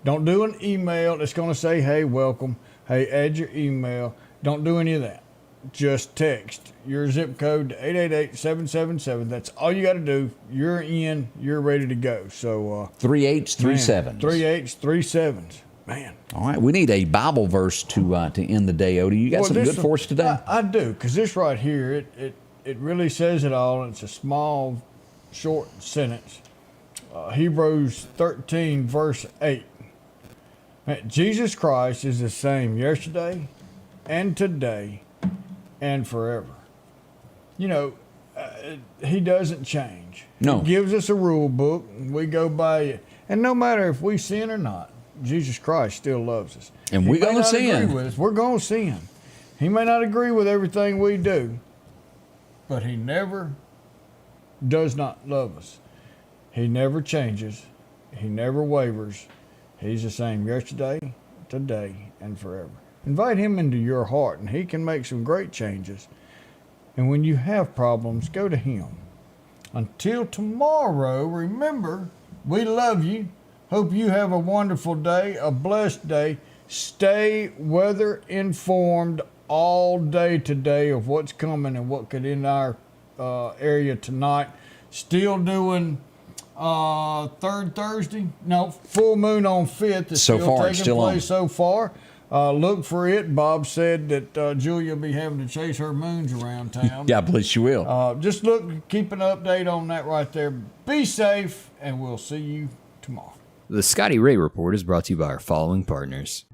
Don't do an email that's going to say, hey, welcome. Hey, add your email. Don't do any of that. Just text your zip code to 888-777. That's all you got to do. You're in. You're ready to go. So 3 8s, 3 7s. 3 8s, 3 7s. Man. All right, we need a Bible verse to end the day, Odie. You got something good for us today? I do, because this right here, it really says it all. It's a small, short sentence. Hebrews 13, verse 8. Man, Jesus Christ is the same yesterday and today and forever. You know, he doesn't change. No. He gives us a rule book, and we go by it. And no matter if we sin or not, Jesus Christ still loves us. And we're going to sin. We're going to sin. He may not agree with everything we do, but he never does not love us. He never changes. He never wavers. He's the same yesterday, today, and forever. Invite him into your heart, and he can make some great changes. And when you have problems, go to him. Until tomorrow, remember, we love you. Hope you have a wonderful day, a blessed day. Stay weather informed all day today of what's coming and what could end our area tonight. Still doing third Thursday. No, full moon on 5th is So still far, taking it's still place so far. Look for it. Bob said that Julia will be having to chase her moons around town. Yeah, I believe she will. Just look, keep an update on that right there. Be safe, and we'll see you tomorrow. The Scotty Ray Report is brought to you by our following partners.